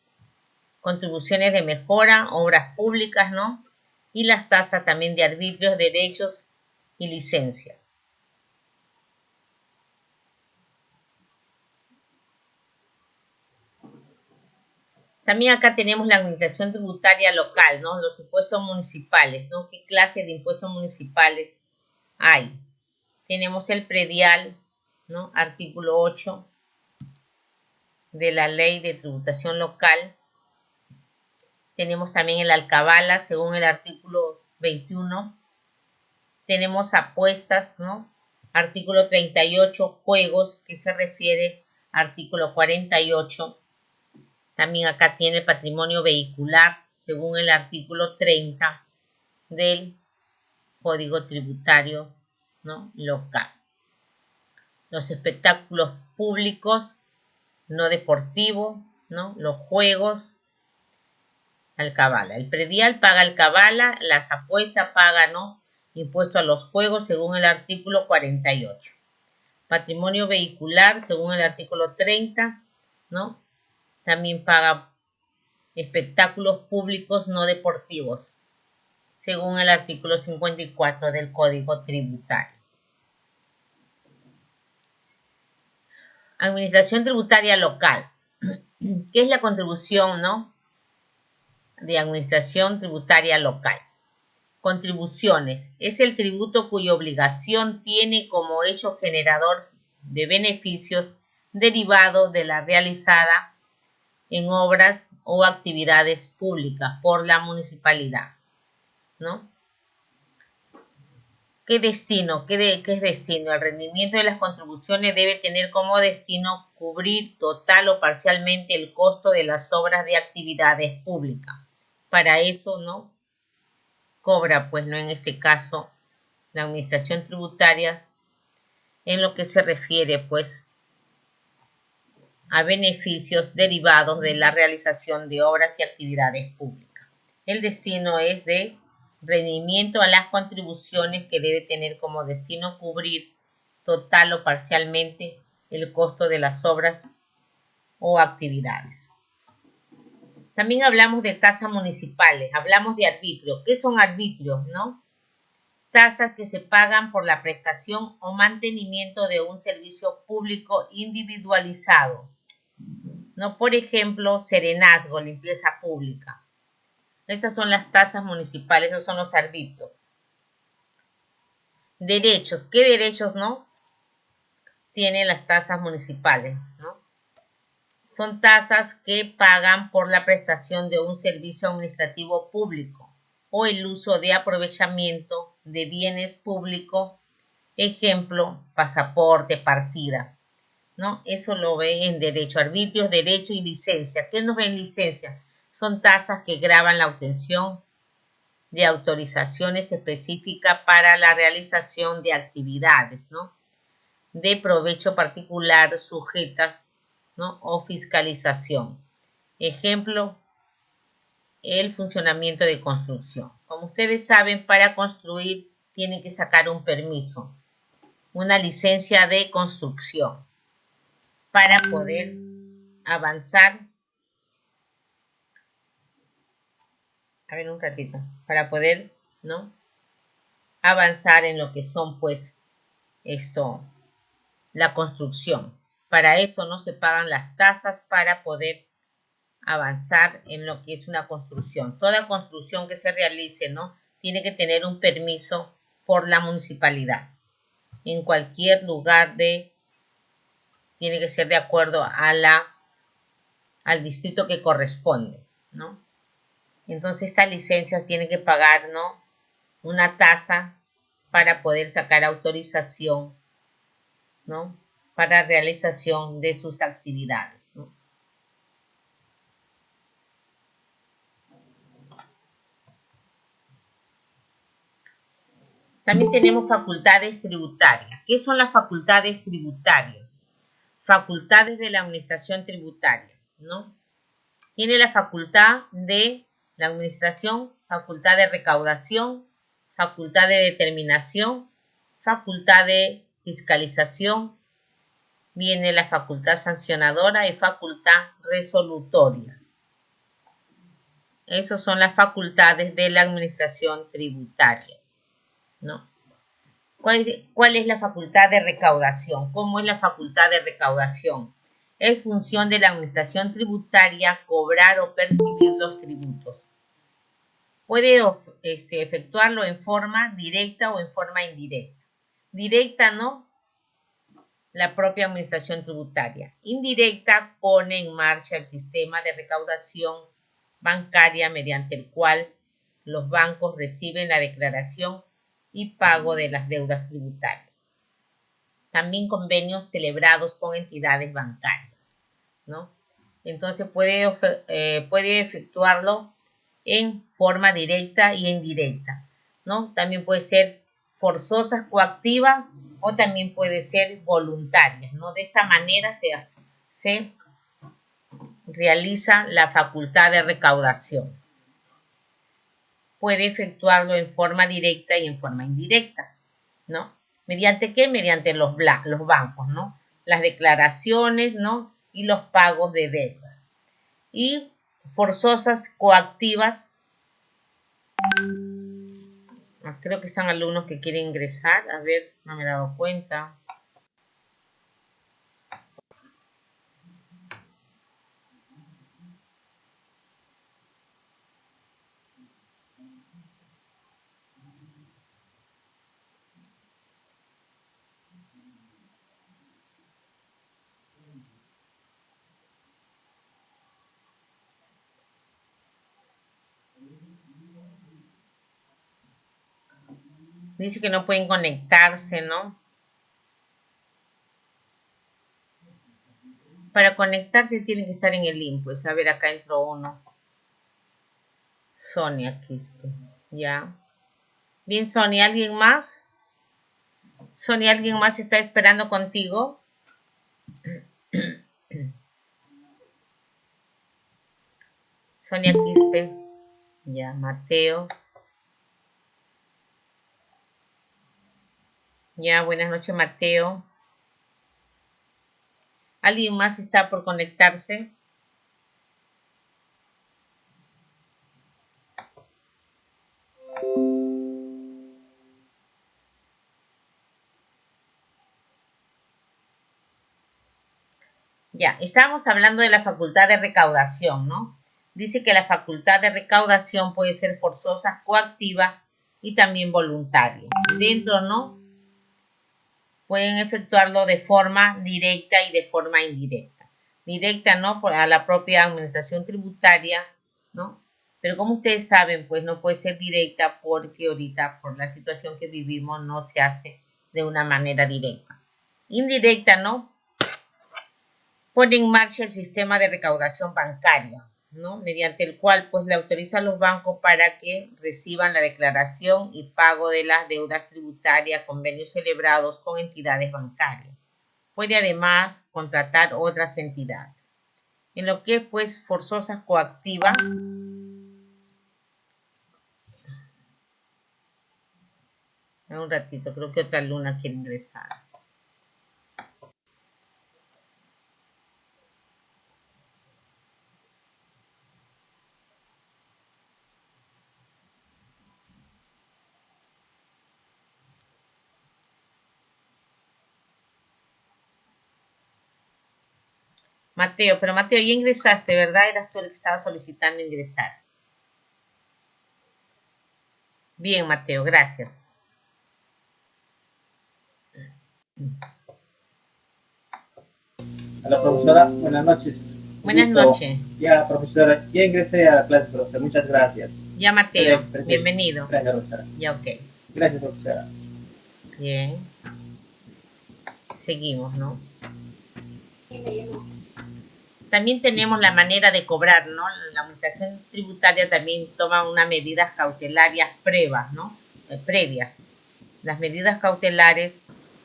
de mejora, obras públicas, ¿no? Y las tasas también de arbitrios, derechos y licencia. También acá tenemos la administración tributaria local, ¿no? Los impuestos municipales, ¿no? ¿Qué clase de impuestos municipales hay? Tenemos el predial, ¿no? Artículo 8 de la Ley de Tributación Local. Tenemos también el alcabala, según el artículo 21. Tenemos apuestas, ¿no? Artículo 38, juegos, que se refiere artículo 48. También acá tiene el patrimonio vehicular, según el artículo 30 del Código Tributario, ¿no? Local. Los espectáculos públicos, no deportivos, ¿no? Los juegos, alcabala. El predial paga alcabala, las apuestas pagan, ¿no? Impuesto a los juegos, según el artículo 48. Patrimonio vehicular, según el artículo 30, ¿no? También paga espectáculos públicos no deportivos, según el artículo 54 del Código Tributario. Administración tributaria local. ¿Qué es la contribución, no? De administración tributaria local. Contribuciones. Es el tributo cuya obligación tiene como hecho generador de beneficios derivado de la realizada en obras o actividades públicas por la municipalidad, ¿no? ¿Qué destino? ¿Qué es destino? El rendimiento de las contribuciones debe tener como destino cubrir total o parcialmente el costo de las obras de actividades públicas. Para eso, ¿no? Cobra, pues, ¿no? En este caso, la administración tributaria en lo que se refiere, pues, a beneficios derivados de la realización de obras y actividades públicas. El destino es de rendimiento a las contribuciones que debe tener como destino cubrir total o parcialmente el costo de las obras o actividades. También hablamos de tasas municipales, hablamos de arbitrios. ¿Qué son arbitrios, no? Tasas que se pagan por la prestación o mantenimiento de un servicio público individualizado, ¿no? Por ejemplo, serenazgo, limpieza pública. Esas son las tasas municipales, esos son los arbitrios. Derechos, ¿qué derechos, no? Tienen las tasas municipales, ¿no? Son tasas que pagan por la prestación de un servicio administrativo público o el uso de aprovechamiento de bienes públicos, ejemplo, pasaporte, partida, ¿no? Eso lo ve en derecho, arbitrios, derecho y licencia. ¿Qué nos ve en licencia? Son tasas que gravan la obtención de autorizaciones específicas para la realización de actividades, ¿no? De provecho particular sujetas, ¿no? O fiscalización. Ejemplo, el funcionamiento de construcción. Como ustedes saben, para construir tienen que sacar un permiso, una licencia de construcción, para poder avanzar. A ver un ratito, para poder, ¿no?, avanzar en lo que son, pues, la construcción. Para eso no se pagan las tasas para poder avanzar en lo que es una construcción. Toda construcción que se realice, ¿no?, tiene que tener un permiso por la municipalidad. En cualquier lugar tiene que ser de acuerdo al distrito que corresponde, ¿no? Entonces estas licencias tienen que pagar, ¿no?, una tasa para poder sacar autorización, ¿no?, para realización de sus actividades, ¿no? También tenemos facultades tributarias. ¿Qué son las facultades tributarias? Facultades de la administración tributaria, ¿no? Tiene la facultad de la administración, facultad de recaudación, facultad de determinación, facultad de fiscalización, viene la facultad sancionadora y facultad resolutoria. Esas son las facultades de la administración tributaria, ¿no? ¿Cuál es la facultad de recaudación? ¿Cómo es la facultad de recaudación? Es función de la administración tributaria cobrar o percibir los tributos. Puede efectuarlo en forma directa o en forma indirecta. Directa, ¿no?, la propia administración tributaria. Indirecta, pone en marcha el sistema de recaudación bancaria mediante el cual los bancos reciben la declaración y pago de las deudas tributarias. También convenios celebrados con entidades bancarias, ¿no? Entonces puede efectuarlo en forma directa y indirecta, ¿no? También puede ser forzosa, coactiva, o también puede ser voluntaria, ¿no? De esta manera se realiza la facultad de recaudación. Puede efectuarlo en forma directa y en forma indirecta, ¿no? ¿Mediante qué? Mediante los bancos, ¿no? Las declaraciones, ¿no?, y los pagos de deudas. Y forzosas, coactivas. Creo que están alumnos que quieren ingresar. A ver, no me he dado cuenta. Dice que no pueden conectarse, ¿no? Para conectarse tienen que estar en el link. Pues a ver, acá entró uno. Sonia Quispe. Ya. Bien, Sonia, ¿alguien más? Sonia, ¿alguien más está esperando contigo? Sonia Quispe. Ya, Mateo. Ya, buenas noches, Mateo. ¿Alguien más está por conectarse? Ya, estábamos hablando de la facultad de recaudación, ¿no? Dice que la facultad de recaudación puede ser forzosa, coactiva y también voluntaria. Dentro, ¿no?, pueden efectuarlo de forma directa y de forma indirecta. Directa, ¿no?, a la propia administración tributaria, ¿no? Pero como ustedes saben, pues no puede ser directa porque ahorita, por la situación que vivimos, no se hace de una manera directa. Indirecta, ¿no?, pone en marcha el sistema de recaudación bancaria, ¿no?, mediante el cual pues le autoriza a los bancos para que reciban la declaración y pago de las deudas tributarias, convenios celebrados con entidades bancarias. Puede además contratar otras entidades. En lo que es pues forzosa coactiva, Un ratito, creo que otra alumna quiere ingresar. Mateo, pero Mateo, ya ingresaste, ¿verdad? Eras tú el que estaba solicitando ingresar. Bien, Mateo, gracias. Hola, profesora, buenas noches. Buenas noches. Ya, profesora, ya ingresé a la clase, profesora. Muchas gracias. Ya, Mateo, Perfecto. bienvenido. Gracias, profesora. Ya, ok. Gracias, profesora. Bien. Seguimos, ¿no? También tenemos la manera de cobrar, ¿no? La administración tributaria también toma unas medidas cautelarias previas, ¿no? Previas. Las medidas cautelares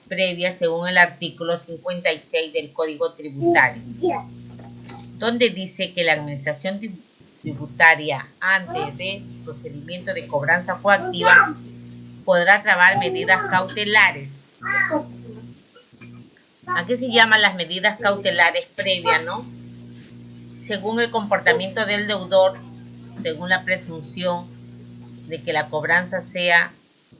previas según el artículo 56 del Código Tributario, donde dice que la administración tributaria antes del procedimiento de cobranza coactiva podrá trabar medidas cautelares. ¿A qué se llaman las medidas cautelares previas, no? Según el comportamiento del deudor, según la presunción de que la cobranza sea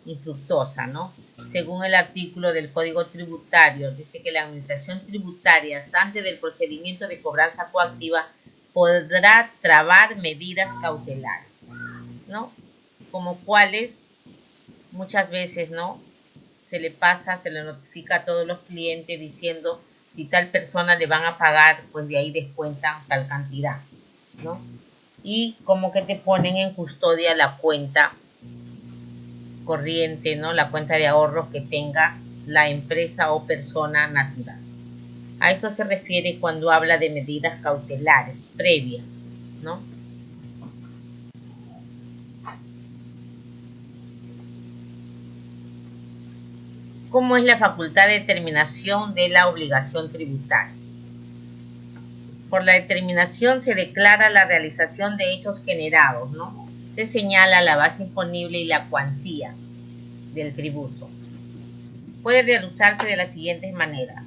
infructuosa, ¿no? Según el artículo del Código Tributario, dice que la administración tributaria, antes del procedimiento de cobranza coactiva, podrá trabar medidas cautelares, ¿no? Como cuáles, muchas veces, ¿no? Se le notifica a todos los clientes diciendo si tal persona le van a pagar, pues de ahí descuentan tal cantidad, ¿no? Y como que te ponen en custodia la cuenta corriente, ¿no? La cuenta de ahorros que tenga la empresa o persona natural. A eso se refiere cuando habla de medidas cautelares previas, ¿no? ¿Cómo es la facultad de determinación de la obligación tributaria? Por la determinación se declara la realización de hechos generados, ¿no? Se señala la base imponible y la cuantía del tributo. Puede realizarse de las siguientes maneras.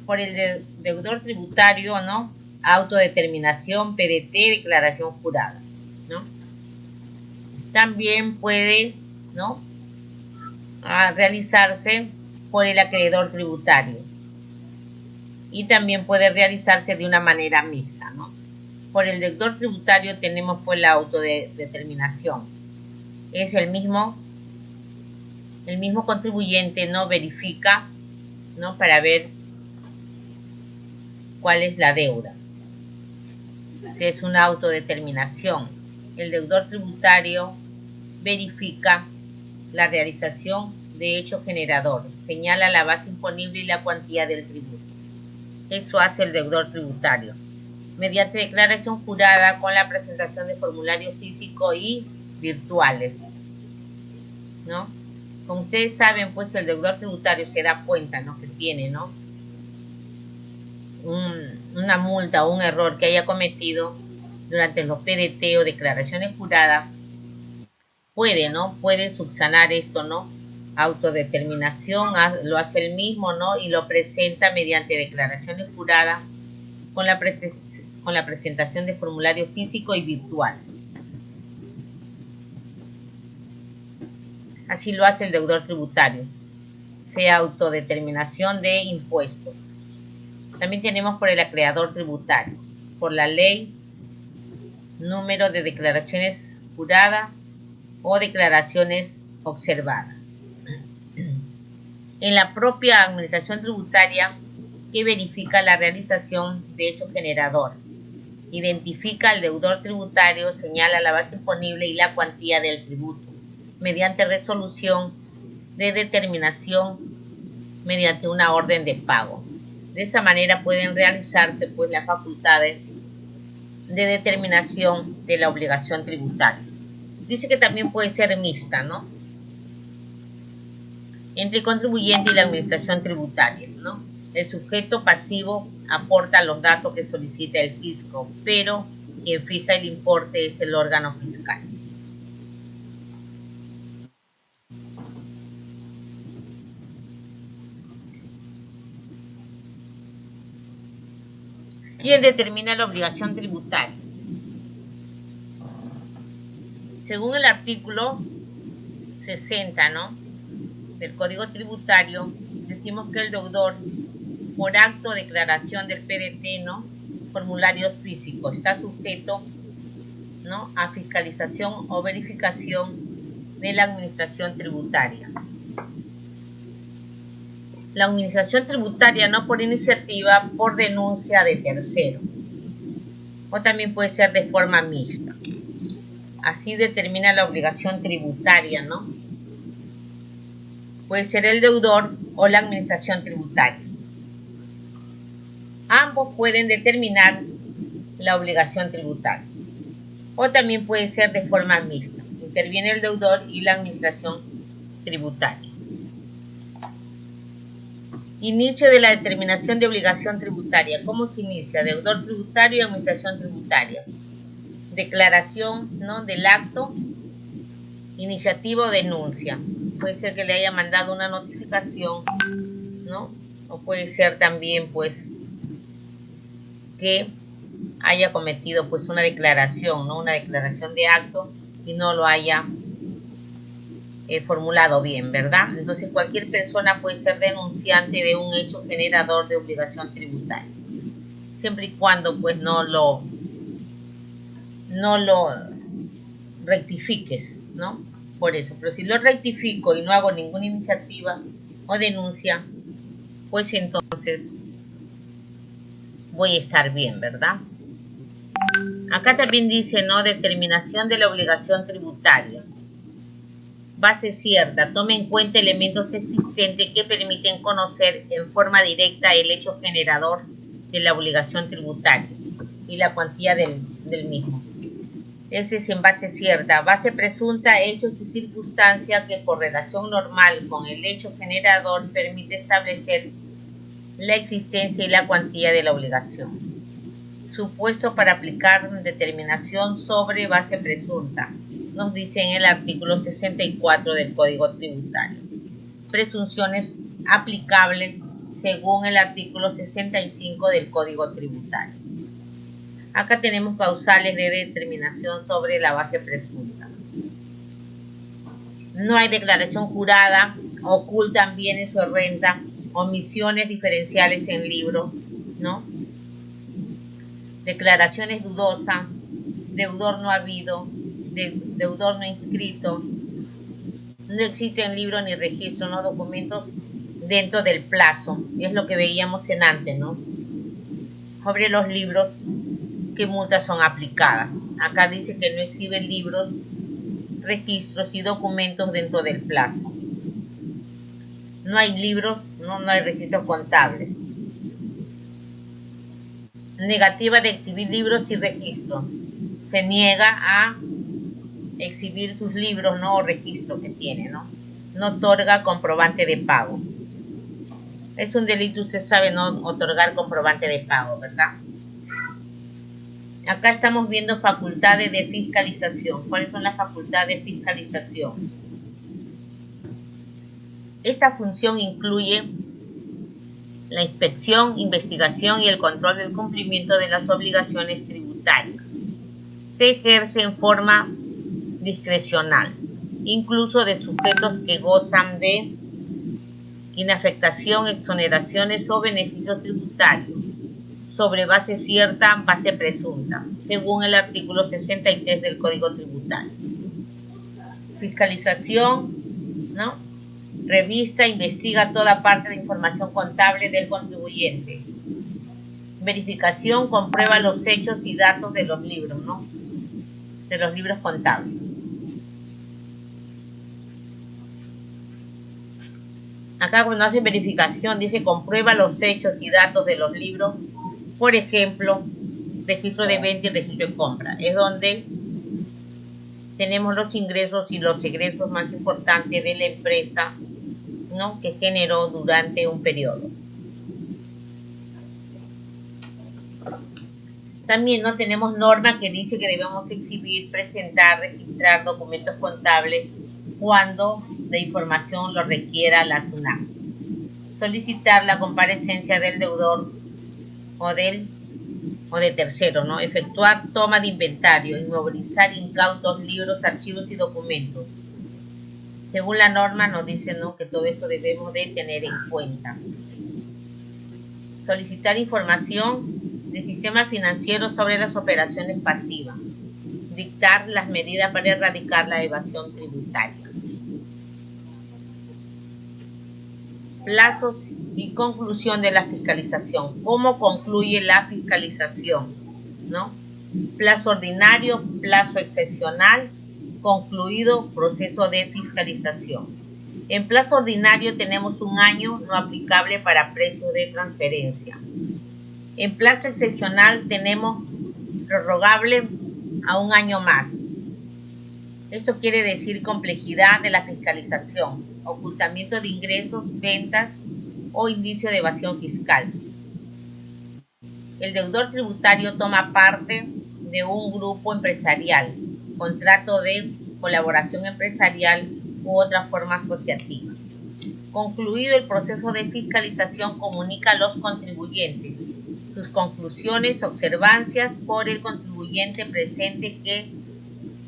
Por el deudor tributario, ¿no? Autodeterminación, PDT, declaración jurada, ¿no? También puede, ¿no? Realizarse por el acreedor tributario. Y también puede realizarse de una manera mixta, ¿no? Por el deudor tributario tenemos pues la autodeterminación. Es el mismo contribuyente, ¿no? Verifica, ¿no? Para ver cuál es la deuda. Si es una autodeterminación. El deudor tributario verifica la realización de hecho generador. Señala la base imponible y la cuantía del tributo. Eso hace el deudor tributario. Mediante declaración jurada con la presentación de formularios físicos y virtuales, ¿no? Como ustedes saben, pues el deudor tributario se da cuenta, ¿no? Que tiene, ¿no? Una multa o un error que haya cometido durante los PDT o declaraciones juradas. Puede, ¿no? Puede subsanar esto, ¿no? Autodeterminación, lo hace él mismo, ¿no? Y lo presenta mediante declaraciones juradas con la presentación de formularios físicos y virtuales. Así lo hace el deudor tributario. Sea autodeterminación de impuestos. También tenemos por el acreedor tributario. Por la ley, número de declaraciones juradas o declaraciones observadas. En la propia administración tributaria que verifica la realización de hecho generador, identifica al deudor tributario, señala la base imponible y la cuantía del tributo, mediante resolución de determinación mediante una orden de pago. De esa manera pueden realizarse pues las facultades de determinación de la obligación tributaria. Dice que también puede ser mixta, ¿no? Entre el contribuyente y la administración tributaria, ¿no? El sujeto pasivo aporta los datos que solicita el fisco, pero quien fija el importe es el órgano fiscal. ¿Quién determina la obligación tributaria? Según el artículo 60, ¿no?, del Código Tributario, decimos que el deudor, por acto o declaración del PDT, ¿no?, formularios físicos, está sujeto, ¿no?, a fiscalización o verificación de la administración tributaria. La administración tributaria, no por iniciativa, por denuncia de tercero, o también puede ser de forma mixta. Así determina la obligación tributaria, ¿no? Puede ser el deudor o la administración tributaria. Ambos pueden determinar la obligación tributaria. O también puede ser de forma mixta. Interviene el deudor y la administración tributaria. Inicio de la determinación de obligación tributaria. ¿Cómo se inicia? Deudor tributario y administración tributaria. Declaración, ¿no?, del acto, iniciativa o denuncia. Puede ser que le haya mandado una notificación, ¿no? O puede ser también, pues, que haya cometido, pues, una declaración, ¿no?, una declaración de acto y no lo haya formulado bien, ¿verdad? Entonces, cualquier persona puede ser denunciante de un hecho generador de obligación tributaria, siempre y cuando, pues, no lo rectifiques, ¿no? Por eso, pero si lo rectifico y no hago ninguna iniciativa o denuncia, pues entonces voy a estar bien, ¿verdad? Acá también dice, ¿no?, determinación de la obligación tributaria. Base cierta, tome en cuenta elementos existentes que permiten conocer en forma directa el hecho generador de la obligación tributaria y la cuantía del mismo. Ese es en base cierta. Base presunta, hechos y circunstancias que por relación normal con el hecho generador permite establecer la existencia y la cuantía de la obligación. Supuesto para aplicar determinación sobre base presunta. Nos dice en el artículo 64 del Código Tributario. Presunciones aplicables según el artículo 65 del Código Tributario. Acá tenemos causales de determinación sobre la base presunta. No hay declaración jurada, ocultan bienes o renta, omisiones diferenciales en libro, ¿no? Declaraciones dudosas, deudor no habido, deudor no inscrito, no existen libros ni registros, no documentos dentro del plazo. Es lo que veíamos en antes, ¿no? Sobre los libros, ¿qué multas son aplicadas? Acá dice que no exhiben libros, registros y documentos dentro del plazo. No hay libros, no hay registros contables. Negativa de exhibir libros y registros. Se niega a exhibir sus libros, ¿no?, o registros que tiene, ¿no? No otorga comprobante de pago. Es un delito, usted sabe, no otorgar comprobante de pago, ¿verdad? Acá estamos viendo facultades de fiscalización. ¿Cuáles son las facultades de fiscalización? Esta función incluye la inspección, investigación y el control del cumplimiento de las obligaciones tributarias. Se ejerce en forma discrecional, incluso de sujetos que gozan de inafectación, exoneraciones o beneficios tributarios, sobre base cierta, base presunta, según el artículo 63 del Código Tributario. Fiscalización, ¿no? Revista, investiga toda parte de información contable del contribuyente. Verificación, comprueba los hechos y datos de los libros, ¿no?, de los libros contables. Acá cuando hace verificación dice comprueba los hechos y datos de los libros. Por ejemplo, registro de venta y registro de compra. Es donde tenemos los ingresos y los egresos más importantes de la empresa, ¿no?, que generó durante un periodo. También no tenemos norma que dice que debemos exhibir, presentar, registrar documentos contables cuando la información lo requiera la SUNAT. Solicitar la comparecencia del deudor o del o de tercero, ¿no? Efectuar toma de inventario, inmovilizar incautos, libros, archivos y documentos. Según la norma nos dice, ¿no?, que todo eso debemos de tener en cuenta. Solicitar información del sistema financiero sobre las operaciones pasivas. Dictar las medidas para erradicar la evasión tributaria. Plazos y conclusión de la fiscalización. ¿Cómo concluye la fiscalización? ¿No? Plazo ordinario, plazo excepcional, concluido proceso de fiscalización. En plazo ordinario tenemos un año no aplicable para precios de transferencia. En plazo excepcional tenemos prorrogable a un año más. Esto quiere decir complejidad de la fiscalización, ocultamiento de ingresos, ventas o indicio de evasión fiscal. El deudor tributario toma parte de un grupo empresarial, contrato de colaboración empresarial u otra forma asociativa. Concluido el proceso de fiscalización, comunica a los contribuyentes sus conclusiones, observancias por el contribuyente presente que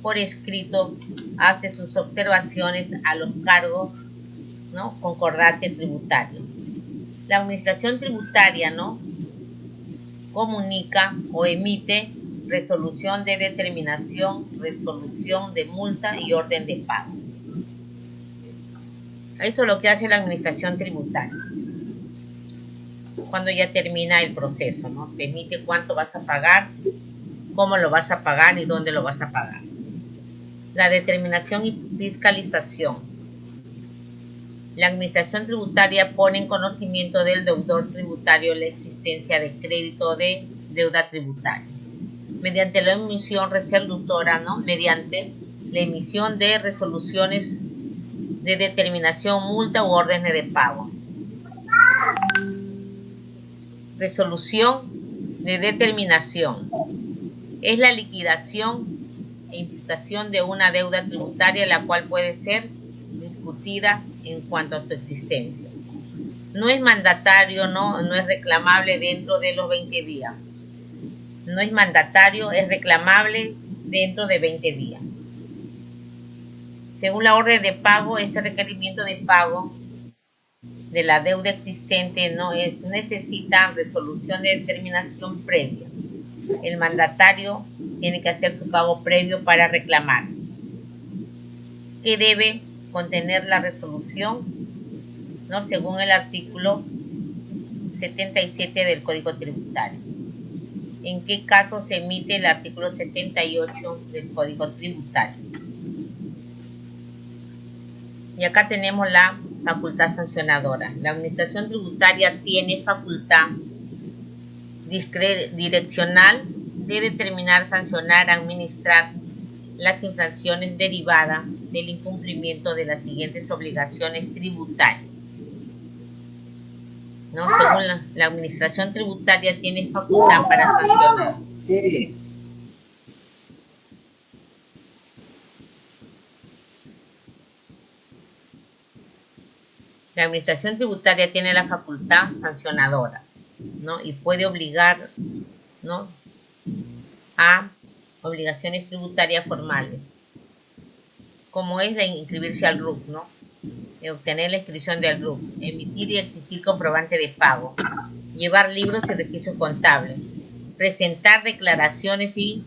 por escrito hace sus observaciones a los cargos, ¿no?, concordante tributario. La administración tributaria, ¿no?, comunica o emite resolución de determinación, resolución de multa y orden de pago. Esto es lo que hace la administración tributaria cuando ya termina el proceso, ¿no? Te emite cuánto vas a pagar, cómo lo vas a pagar y dónde lo vas a pagar. La determinación y fiscalización. La administración tributaria pone en conocimiento del deudor tributario la existencia de crédito o de deuda tributaria. Mediante la emisión resolutora, ¿no?, mediante la emisión de resoluciones de determinación, multa u órdenes de pago. Resolución de determinación. Es la liquidación e imputación de una deuda tributaria, la cual puede ser discutida en cuanto a su existencia. No es mandatario, no es reclamable dentro de los 20 días. No es mandatario, es reclamable dentro de 20 días. Según la orden de pago, este requerimiento de pago de la deuda existente necesita resolución de determinación previa. El mandatario tiene que hacer su pago previo para reclamar. ¿Qué debe contener la resolución? ¿No? Según el artículo 77 del Código Tributario. ¿En qué caso se emite el artículo 78 del Código Tributario? Y acá tenemos la facultad sancionadora. La administración tributaria tiene facultad direccional de determinar, sancionar, administrar las infracciones derivadas del incumplimiento de las siguientes obligaciones tributarias. ¿No? Según la administración tributaria tiene facultad para sancionar. Sí. La administración tributaria tiene la facultad sancionadora, ¿no? Y puede obligar, ¿no?, a obligaciones tributarias formales, como es de inscribirse al RUC, ¿no?, obtener la inscripción del RUC, emitir y exigir comprobante de pago, llevar libros y registros contables, presentar declaraciones y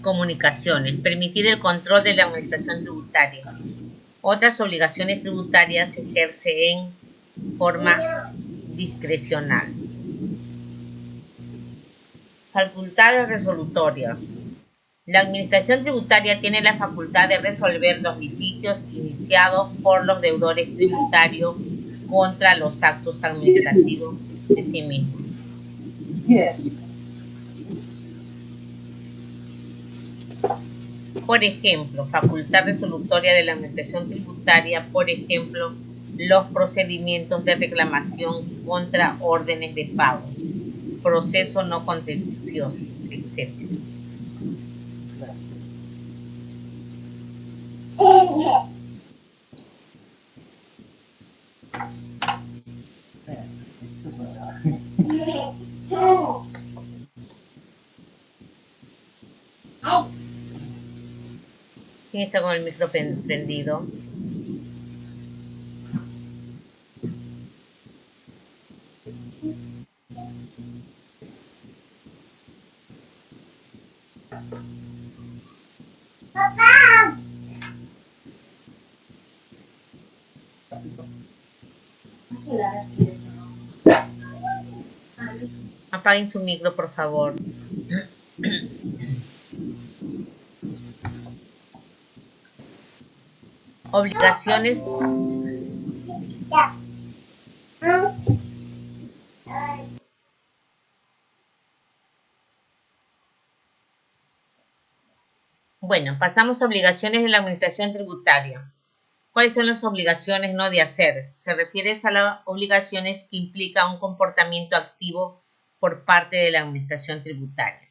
comunicaciones, permitir el control de la administración tributaria. Otras obligaciones tributarias se ejercen en forma discrecional. Facultades resolutorias. La administración tributaria tiene la facultad de resolver los litigios iniciados por los deudores tributarios contra los actos administrativos de sí mismos. Yes. Por ejemplo, facultad resolutoria de la administración tributaria, por ejemplo, los procedimientos de reclamación contra órdenes de pago, proceso no contencioso, etc. ¿Quién está con el micro prendido? Apaguen su micro, por favor. Obligaciones. Bueno, pasamos a obligaciones de la administración tributaria. ¿Cuáles son las obligaciones no de hacer? Se refiere a las obligaciones que implican un comportamiento activo por parte de la administración tributaria.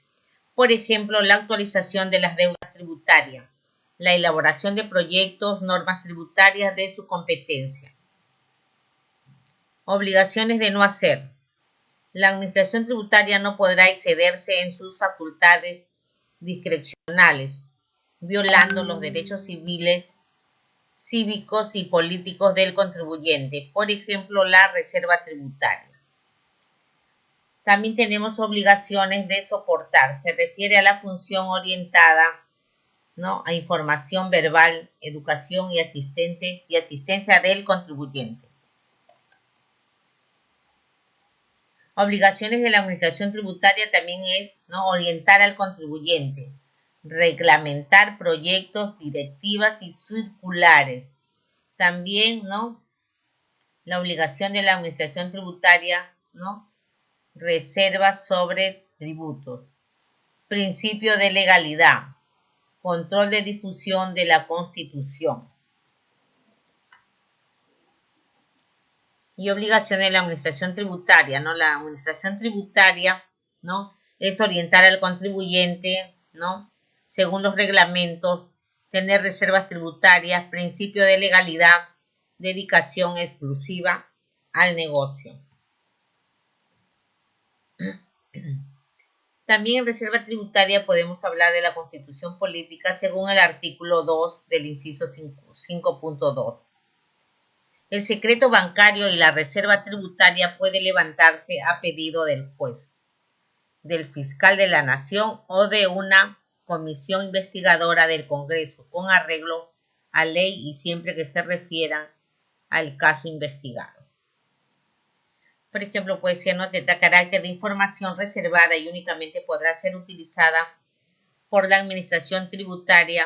Por ejemplo, la actualización de las deudas tributarias, la elaboración de proyectos, normas tributarias de su competencia. Obligaciones de no hacer. La administración tributaria no podrá excederse en sus facultades discrecionales, violando los derechos civiles, cívicos y políticos del contribuyente, por ejemplo, la reserva tributaria. También tenemos obligaciones de soportar, se refiere a la función orientada, ¿no?, a información verbal, educación y asistencia del contribuyente. Obligaciones de la administración tributaria también es, ¿no?, orientar al contribuyente, reglamentar proyectos, directivas y circulares. También, ¿no?, la obligación de la administración tributaria, ¿no?, reservas sobre tributos, principio de legalidad, control de difusión de la Constitución. Y obligación de la administración tributaria, ¿no? La administración tributaria, ¿no?, es orientar al contribuyente, ¿no?, según los reglamentos, tener reservas tributarias, principio de legalidad, dedicación exclusiva al negocio. También en reserva tributaria podemos hablar de la Constitución política según el artículo 2 del inciso 5.2. El secreto bancario y la reserva tributaria puede levantarse a pedido del juez, del fiscal de la nación o de una comisión investigadora del Congreso con arreglo a ley y siempre que se refieran al caso investigado. Por ejemplo, puede ser nota de carácter de información reservada y únicamente podrá ser utilizada por la administración tributaria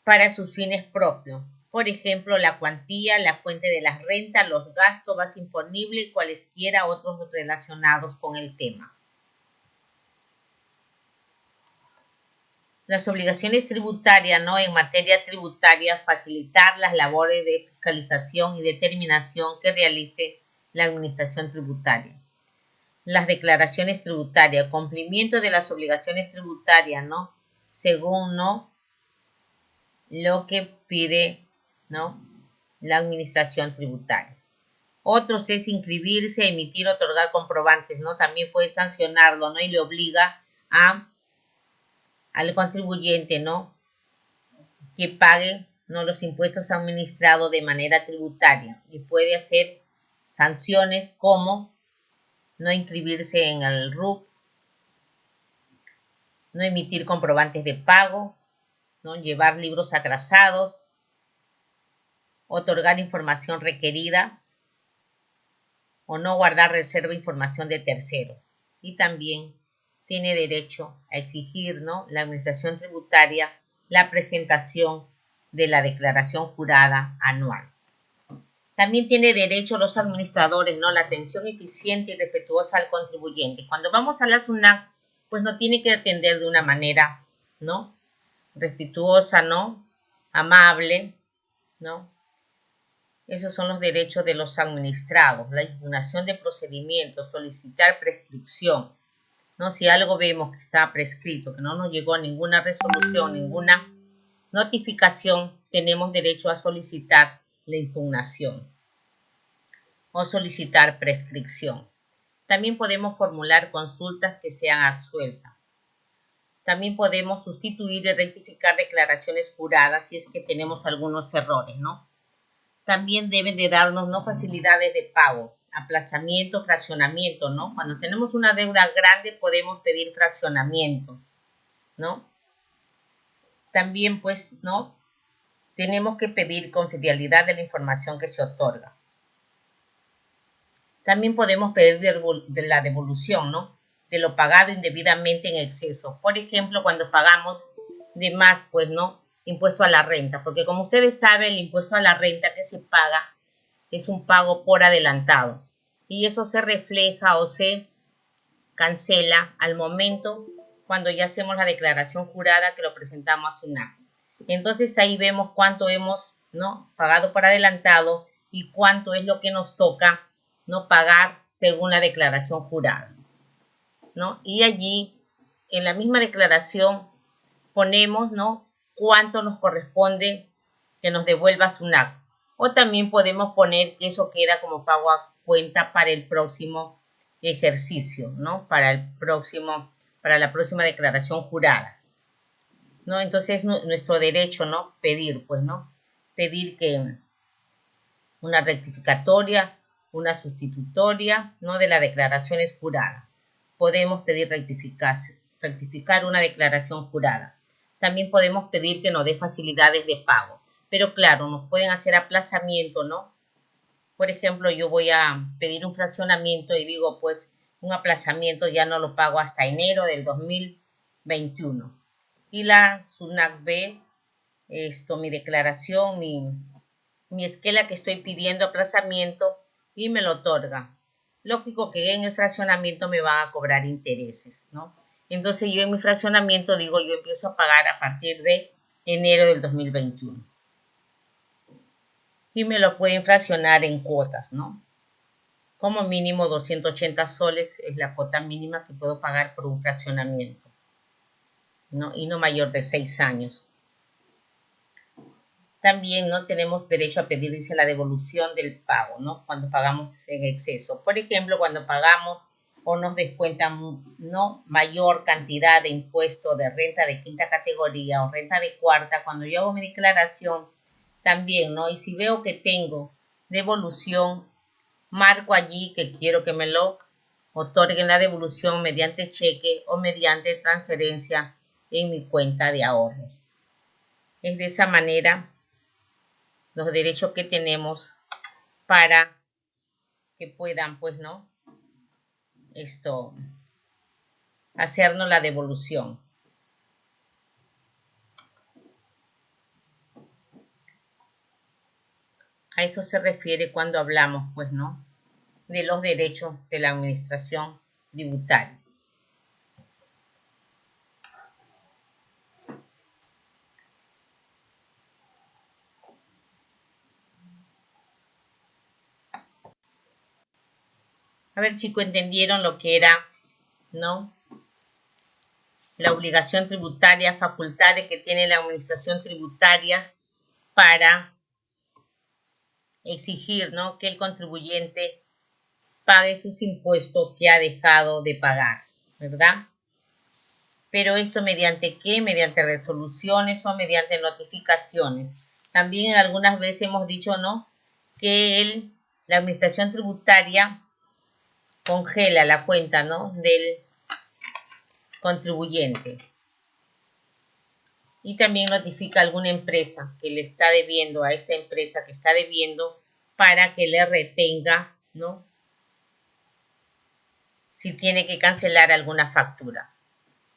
para sus fines propios. Por ejemplo, la cuantía, la fuente de las rentas, los gastos, base imponible y cualesquiera otros relacionados con el tema. Las obligaciones tributarias, ¿no?, en materia tributaria, facilitar las labores de fiscalización y determinación que realice la administración tributaria. Las declaraciones tributarias, cumplimiento de las obligaciones tributarias, ¿no?, según, ¿no?, lo que pide, ¿no?, la administración tributaria. Otros es inscribirse, emitir, otorgar comprobantes, ¿no? También puede sancionarlo, ¿no?, y le obliga al contribuyente, ¿no?, que pague, ¿no?, los impuestos administrados de manera tributaria, y puede hacer sanciones como no inscribirse en el RUC, no emitir comprobantes de pago, ¿no?, llevar libros atrasados, otorgar información requerida o no guardar reserva información de tercero. Y también tiene derecho a exigir, ¿no?, la administración tributaria la presentación de la declaración jurada anual. También tiene derecho los administradores, ¿no?, la atención eficiente y respetuosa al contribuyente. Cuando vamos a la SUNAT, pues no tiene que atender de una manera, ¿no?, respetuosa, ¿no?, amable, ¿no? Esos son los derechos de los administrados, la impugnación de procedimientos, solicitar prescripción, ¿no? Si algo vemos que está prescrito, que no nos llegó ninguna resolución, ninguna notificación, tenemos derecho a solicitar la impugnación o solicitar prescripción. También podemos formular consultas que sean absueltas. También podemos sustituir y rectificar declaraciones juradas si es que tenemos algunos errores, ¿no? También deben de darnos, ¿no?, facilidades de pago, aplazamiento, fraccionamiento, ¿no? Cuando tenemos una deuda grande podemos pedir fraccionamiento, ¿no? También, pues, ¿no?, tenemos que pedir confidencialidad de la información que se otorga. También podemos pedir de la devolución, ¿no?, de lo pagado indebidamente en exceso. Por ejemplo, cuando pagamos de más, pues, ¿no?, impuesto a la renta. Porque como ustedes saben, el impuesto a la renta que se paga es un pago por adelantado. Y eso se refleja o se cancela al momento cuando ya hacemos la declaración jurada que lo presentamos a SUNAT. Entonces ahí vemos cuánto hemos, ¿no?, pagado por adelantado y cuánto es lo que nos toca, ¿no?, pagar según la declaración jurada, ¿no? Y allí, en la misma declaración, ponemos, ¿no?, cuánto nos corresponde que nos devuelva SUNAT. O también podemos poner que eso queda como pago a cuenta para el próximo ejercicio, ¿no?, para la próxima declaración jurada, ¿no? Entonces, nuestro derecho, ¿no?, pedir, pues, ¿no?, pedir que una rectificatoria, una sustitutoria, ¿no?, de las declaraciones juradas. Podemos pedir rectificar una declaración jurada. También podemos pedir que nos dé facilidades de pago. Pero claro, nos pueden hacer aplazamiento, ¿no? Por ejemplo, yo voy a pedir un fraccionamiento y digo, pues, un aplazamiento ya no lo pago hasta enero del 2021. Y la SUNAT ve mi declaración, mi esquela que estoy pidiendo aplazamiento y me lo otorga. Lógico que en el fraccionamiento me van a cobrar intereses, ¿no? Entonces yo en mi fraccionamiento digo, yo empiezo a pagar a partir de enero del 2021. Y me lo pueden fraccionar en cuotas, ¿no? Como mínimo 280 soles es la cuota mínima que puedo pagar por un fraccionamiento, ¿no? Y no mayor de 6 años. También no tenemos derecho a pedir, dice, la devolución del pago, ¿no?, cuando pagamos en exceso. Por ejemplo, cuando pagamos o nos descuentan, ¿no?, mayor cantidad de impuesto de renta de quinta categoría o renta de cuarta, cuando yo hago mi declaración también, ¿no? Y si veo que tengo devolución, marco allí que quiero que me lo otorguen la devolución mediante cheque o mediante transferencia en mi cuenta de ahorros. Es de esa manera los derechos que tenemos para que puedan, pues, ¿no?, hacernos la devolución. A eso se refiere cuando hablamos, pues, ¿no?, de los derechos de la administración tributaria. A ver, chicos, ¿entendieron lo que era, ¿no?, la obligación tributaria, facultades que tiene la administración tributaria para exigir, ¿no?, que el contribuyente pague sus impuestos que ha dejado de pagar, ¿verdad? Pero esto mediante ¿qué? Mediante resoluciones o mediante notificaciones. También algunas veces hemos dicho, ¿no?, que la administración tributaria congela la cuenta, ¿no?, del contribuyente. Y también notifica a alguna empresa que le está debiendo a esta empresa que está debiendo para que le retenga, ¿no?, si tiene que cancelar alguna factura.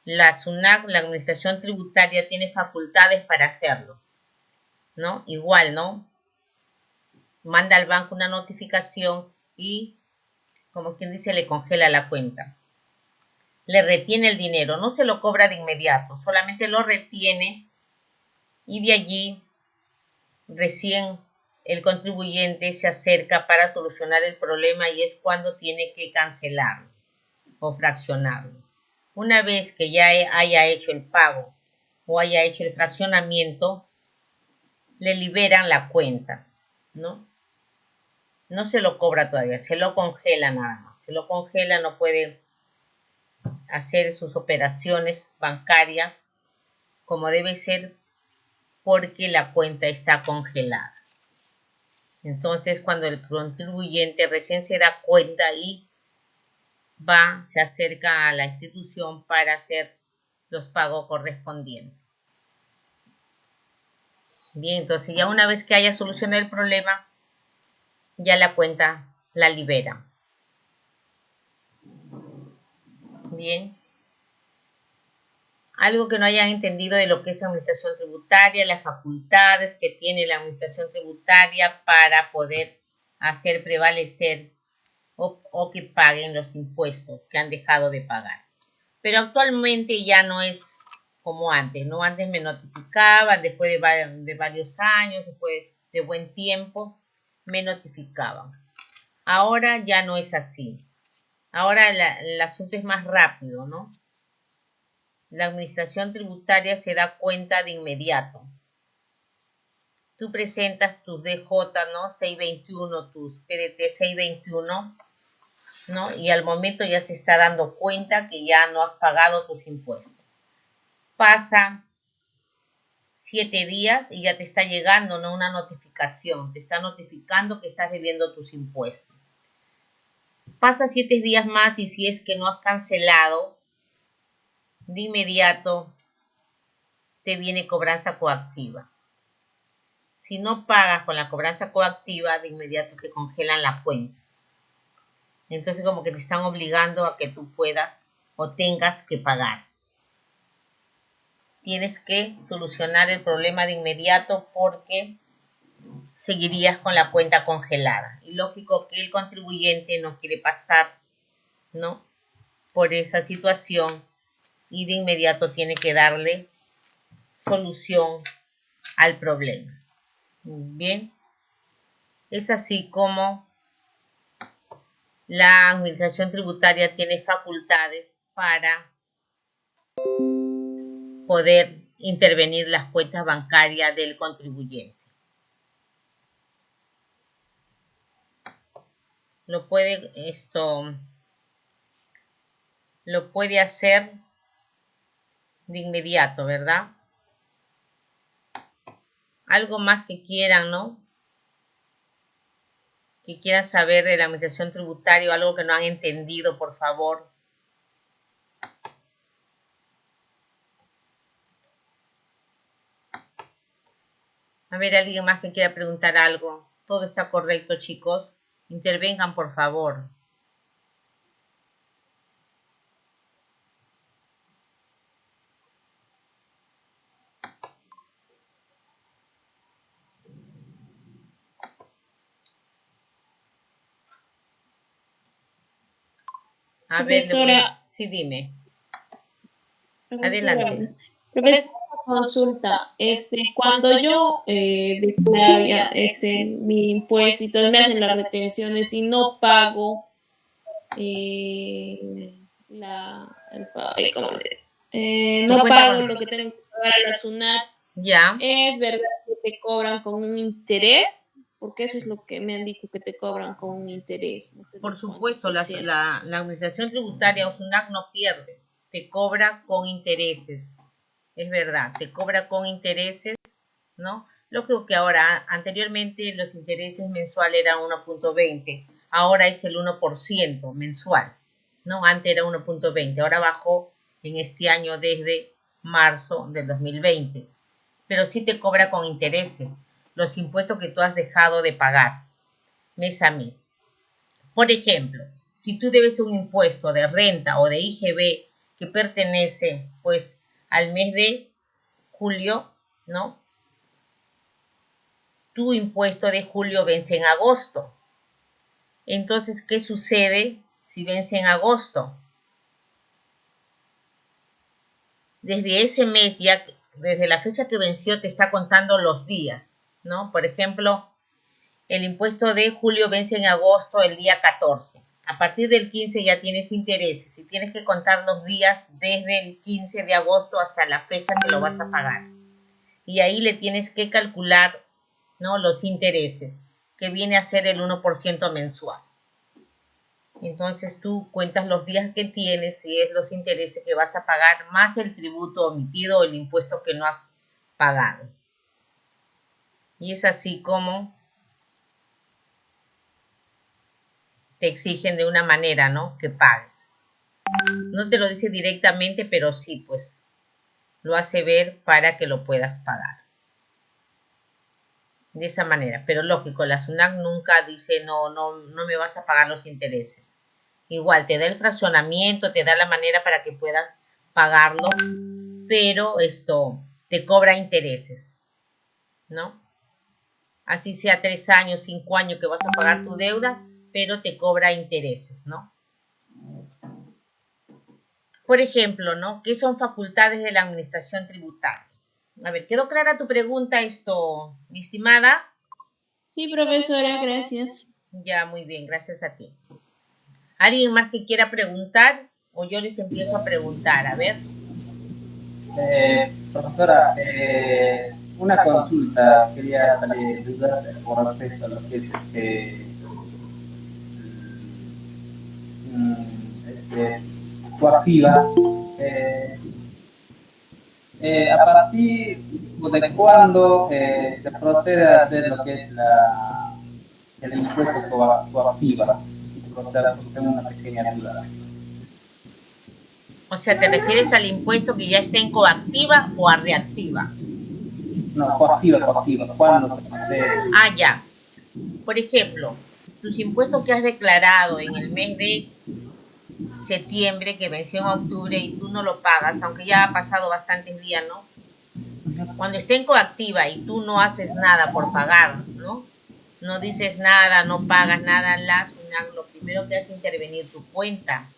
La SUNAT, la administración tributaria, tiene facultades para hacerlo, ¿no? Igual, ¿no?, manda al banco una notificación y, como quien dice, le congela la cuenta. Le retiene el dinero, no se lo cobra de inmediato, solamente lo retiene y de allí recién el contribuyente se acerca para solucionar el problema y es cuando tiene que cancelarlo o fraccionarlo. Una vez que ya haya hecho el pago o haya hecho el fraccionamiento, le liberan la cuenta, ¿no? No se lo cobra todavía, se lo congela nada más. Se lo congela, no puede hacer sus operaciones bancarias como debe ser porque la cuenta está congelada. Entonces, cuando el contribuyente recién se da cuenta y se acerca a la institución para hacer los pagos correspondientes. Bien, entonces ya una vez que haya solucionado el problema, ya la cuenta la libera. Bien. Algo que no hayan entendido de lo que es administración tributaria, las facultades que tiene la administración tributaria para poder hacer prevalecer o que paguen los impuestos que han dejado de pagar. Pero actualmente ya no es como antes, ¿no? Antes me notificaban, después de varios años, después de buen tiempo, me notificaban. Ahora ya no es así. Ahora el asunto es más rápido, ¿no? La administración tributaria se da cuenta de inmediato. Tú presentas tus DJ, ¿no? 621, tus PDT 621, ¿no? Y al momento ya se está dando cuenta que ya no has pagado tus impuestos. Pasa 7 días y ya te está llegando, ¿no? Una notificación. Te está notificando que estás debiendo tus impuestos. Pasa 7 días más y si es que no has cancelado, de inmediato te viene cobranza coactiva. Si no pagas con la cobranza coactiva, de inmediato te congelan la cuenta. Entonces como que te están obligando a que tú puedas o tengas que pagar. Tienes que solucionar el problema de inmediato porque seguirías con la cuenta congelada. Y lógico que el contribuyente no quiere pasar, ¿no?, por esa situación y de inmediato tiene que darle solución al problema. Bien, es así como la administración tributaria tiene facultades para poder intervenir las cuentas bancarias del contribuyente. Lo puede hacer de inmediato, ¿verdad? Algo más que quieran, ¿no? Que quieran saber de la administración tributaria o algo que no han entendido, por favor. A ver, alguien más que quiera preguntar algo. Todo está correcto, chicos. Intervengan, por favor. A ver, Profesora, sí, dime. profesora, Adelante. profesora, consulta, cuando yo declaro ya, mi impuesto y todo, me hacen las retenciones y no pago no pago lo que tengo que pagar a la SUNAT, Ya. ¿es verdad que te cobran con un interés? Porque eso es lo que me han dicho, que te cobran con un interés. No sé Por cuánto supuesto, por ciento. la administración tributaria o SUNAT no pierde, te cobra con intereses. Es verdad, te cobra con intereses, ¿no? Lógico que ahora, anteriormente los intereses mensuales eran 1.20, ahora es el 1% mensual, ¿no? Antes era 1.20, ahora bajó en este año desde marzo del 2020, pero sí te cobra con intereses los impuestos que tú has dejado de pagar mes a mes. Por ejemplo, si tú debes un impuesto de renta o de IGB que pertenece, pues, al mes de julio, ¿no? Tu impuesto de julio vence en agosto. Entonces, ¿qué sucede si vence en agosto? Desde ese mes, ya desde la fecha que venció, te está contando los días, ¿no? Por ejemplo, el impuesto de julio vence en agosto el día 14. A partir del 15 ya tienes intereses y tienes que contar los días desde el 15 de agosto hasta la fecha que lo vas a pagar. Y ahí le tienes que calcular, ¿no?, los intereses, que viene a ser el 1% mensual. Entonces tú cuentas los días que tienes y es los intereses que vas a pagar más el tributo omitido o el impuesto que no has pagado. Y es así como te exigen de una manera, ¿no? Que pagues. No te lo dice directamente, pero sí, pues lo hace ver para que lo puedas pagar. De esa manera. Pero lógico, la SUNAT nunca dice no me vas a pagar los intereses. Igual te da el fraccionamiento, te da la manera para que puedas pagarlo, pero esto te cobra intereses, ¿no? Así sea 3 años, 5 años que vas a pagar tu deuda, pero te cobra intereses, ¿no? Por ejemplo, ¿no? ¿Qué son facultades de la administración tributaria? A ver, ¿quedó clara tu pregunta esto, mi estimada? Sí, profesora, gracias. Ya, muy bien, gracias a ti. ¿Alguien más que quiera preguntar? O yo les empiezo a preguntar, a ver. Profesora, una consulta, quería salir de dudas con respecto a lo que es coactiva. ¿A partir de cuándo se procede a hacer lo que es el impuesto coactiva? Profesora, tengo una pequeña duda. O sea, ¿te refieres al impuesto que ya está en coactiva o a reactiva? No, coactiva. ¿Cuándo se procede? Ah, ya. Por ejemplo, tus impuestos que has declarado en el mes de septiembre, que venció en octubre y tú no lo pagas, aunque ya ha pasado bastantes días, ¿no? Cuando esté en coactiva y tú no haces nada por pagar, ¿no? No dices nada, no pagas nada, la SUNAT lo primero que hace es intervenir tu cuenta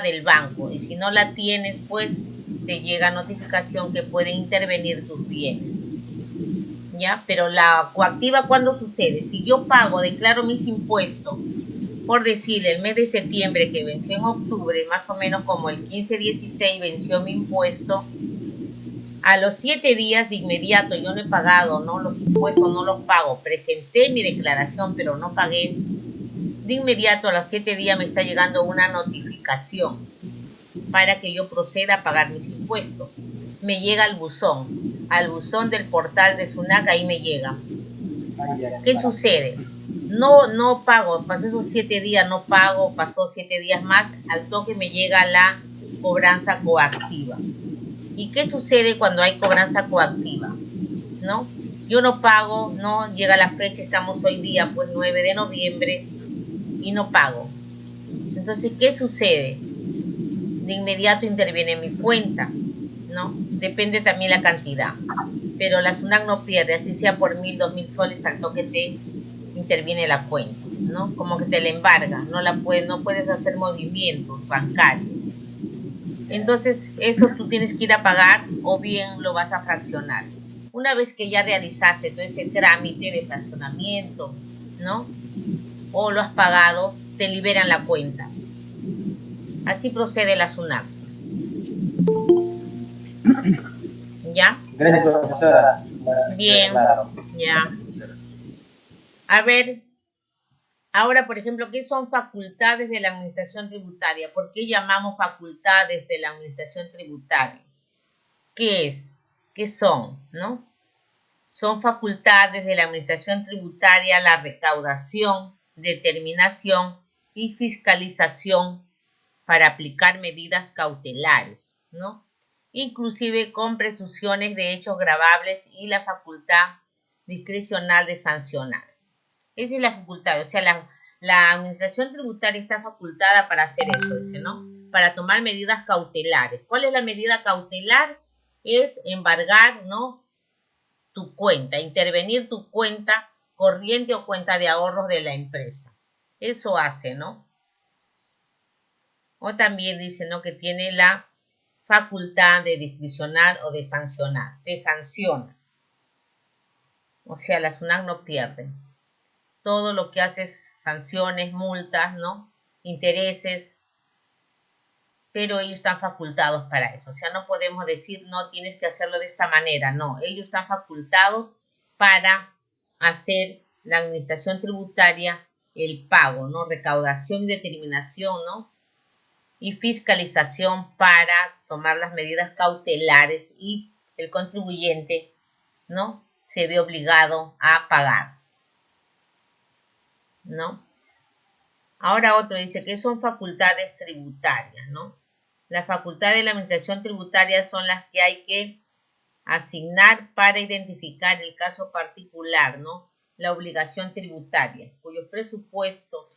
del banco. Y si no la tienes, pues te llega notificación que pueden intervenir tus bienes. ¿Ya? Pero la coactiva, ¿cuándo sucede? Si yo pago, declaro mis impuestos, por decir, el mes de septiembre que venció en octubre, más o menos como el 15-16 venció mi impuesto, a los 7 días de inmediato yo no he pagado, ¿no? Los impuestos no los pago. Presenté mi declaración, pero no pagué. De inmediato a los 7 días me está llegando una notificación para que yo proceda a pagar mis impuestos. Me llega al buzón del portal de SUNAT, ahí me llega. ¿Qué sucede? No pago, pasó esos 7 días, no pago, pasó 7 días más, al toque me llega la cobranza coactiva. ¿Y qué sucede cuando hay cobranza coactiva? ¿No? Yo no pago, no llega la fecha, estamos hoy día, pues 9 de noviembre, y no pago. Entonces, ¿qué sucede? De inmediato interviene mi cuenta, ¿no? Depende también la cantidad. Pero la SUNAT no pierde, así sea por 1.000, 2.000 soles, al toque te interviene la cuenta, ¿no? Como que te la embarga, no puedes hacer movimientos bancarios. Entonces, eso tú tienes que ir a pagar o bien lo vas a fraccionar. Una vez que ya realizaste todo ese trámite de fraccionamiento, ¿no? O lo has pagado, te liberan la cuenta. Así procede la SUNAT. ¿Ya? Gracias, profesora. Bien, Claro. ya. A ver, ahora, por ejemplo, ¿qué son facultades de la administración tributaria? ¿Por qué llamamos facultades de la administración tributaria? ¿Qué es? ¿Qué son? ¿No? Son facultades de la administración tributaria la recaudación, determinación y fiscalización para aplicar medidas cautelares, ¿no? Inclusive con presunciones de hechos gravables y la facultad discrecional de sancionar. Esa es la facultad, o sea, la administración tributaria está facultada para hacer eso, dice, ¿no? Para tomar medidas cautelares. ¿Cuál es la medida cautelar? Es embargar, ¿no? Tu cuenta, intervenir tu cuenta corriente o cuenta de ahorros de la empresa. Eso hace, ¿no? O también dice, ¿no? Que tiene la facultad de discrecionar o de sancionar. Te sanciona. O sea, la SUNAT no pierde. Todo lo que haces, sanciones, multas, ¿no? Intereses, pero ellos están facultados para eso. O sea, no podemos decir, no tienes que hacerlo de esta manera. No, ellos están facultados para hacer la administración tributaria el pago, ¿no? Recaudación y determinación, ¿no? Y fiscalización para tomar las medidas cautelares y el contribuyente, ¿no? Se ve obligado a pagar, ¿no? Ahora otro dice que son facultades tributarias, ¿no? Las facultades de la administración tributaria son las que hay que asignar para identificar el caso particular, ¿no? La obligación tributaria, cuyos presupuestos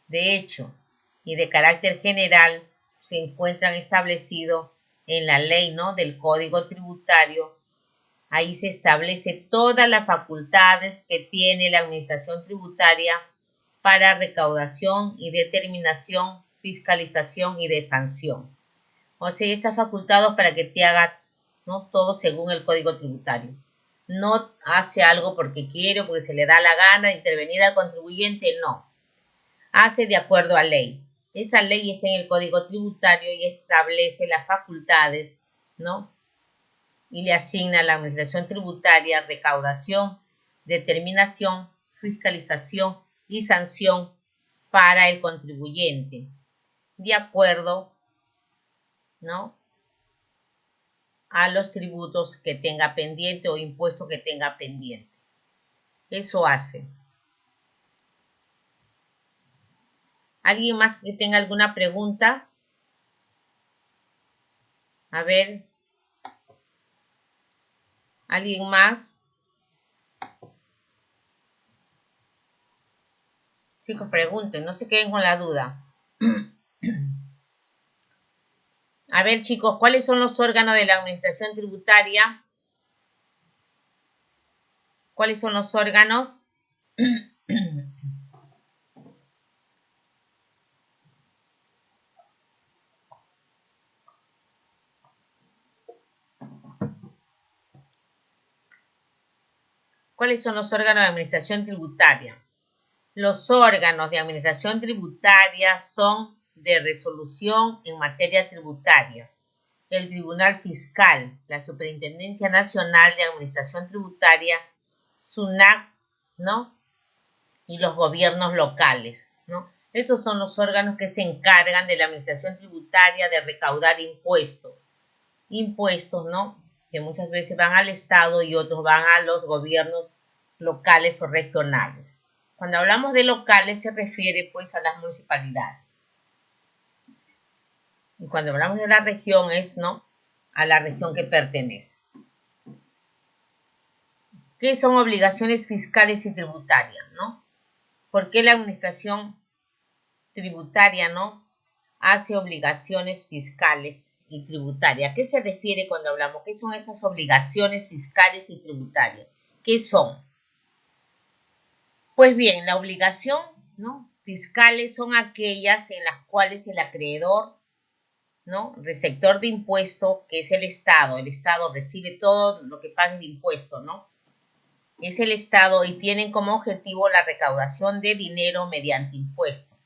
de hecho y de carácter general se encuentran establecidos en la ley, ¿no? Del Código Tributario. Ahí se establece todas las facultades que tiene la administración tributaria para recaudación y determinación, fiscalización y de sanción. O sea, está facultado para que te haga, ¿no? Todo según el Código Tributario. No hace algo porque quiere, porque se le da la gana, intervenir al contribuyente, no. Hace de acuerdo a ley. Esa ley está en el Código Tributario y establece las facultades, ¿no? Y le asigna a la administración tributaria recaudación, determinación, fiscalización y sanción para el contribuyente, de acuerdo, ¿no? A los tributos que tenga pendiente o impuestos que tenga pendiente. Eso hace. ¿Alguien más que tenga alguna pregunta? A ver. ¿Alguien más? Chicos, pregunten, no se queden con la duda. A ver, chicos, ¿cuáles son los órganos de la administración tributaria? ¿Cuáles son los órganos? ¿Cuáles son los órganos de administración tributaria? Los órganos de administración tributaria son de resolución en materia tributaria. El Tribunal Fiscal, la Superintendencia Nacional de Administración Tributaria, SUNAT, ¿no? Y los gobiernos locales, ¿no? Esos son los órganos que se encargan de la administración tributaria de recaudar impuestos. Impuestos, ¿no? Que muchas veces van al Estado y otros van a los gobiernos locales o regionales. Cuando hablamos de locales se refiere pues a las municipalidades. Y cuando hablamos de la región es, ¿no? A la región que pertenece. ¿Qué son obligaciones fiscales y tributarias, no? ¿Por qué la administración tributaria, no? Hace obligaciones fiscales y tributarias. ¿A qué se refiere cuando hablamos? ¿Qué son esas obligaciones fiscales y tributarias? ¿Qué son? Pues bien, la obligación, ¿no? Fiscales son aquellas en las cuales el acreedor, ¿no? Receptor de impuesto, que es el Estado recibe todo lo que paga de impuesto, ¿no? Es el Estado y tienen como objetivo la recaudación de dinero mediante impuestos.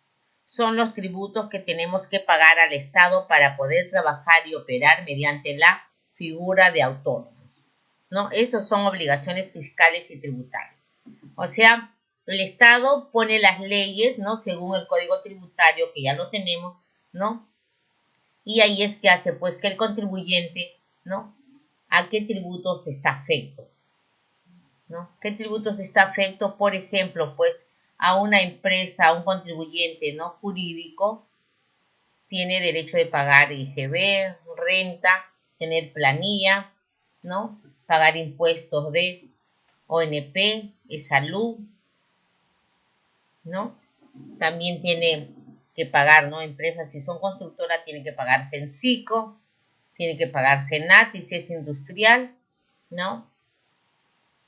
Son los tributos que tenemos que pagar al Estado para poder trabajar y operar mediante la figura de autónomos, ¿no? Esos son obligaciones fiscales y tributarias. O sea, el Estado pone las leyes, ¿no? Según el Código Tributario, que ya lo tenemos, ¿no? Y ahí es que hace, pues, que el contribuyente, ¿no? ¿A qué tributos está afecto? ¿No? ¿Qué tributos está afecto? Por ejemplo, pues, a una empresa, a un contribuyente, ¿no? Jurídico, tiene derecho de pagar IGB, renta, tener planilla, ¿no? Pagar impuestos de ONP, salud, ¿no? También tiene que pagar, ¿no? Empresas, si son constructoras, tienen que pagar Sensico, tiene que pagar Senat, y si es industrial, ¿no?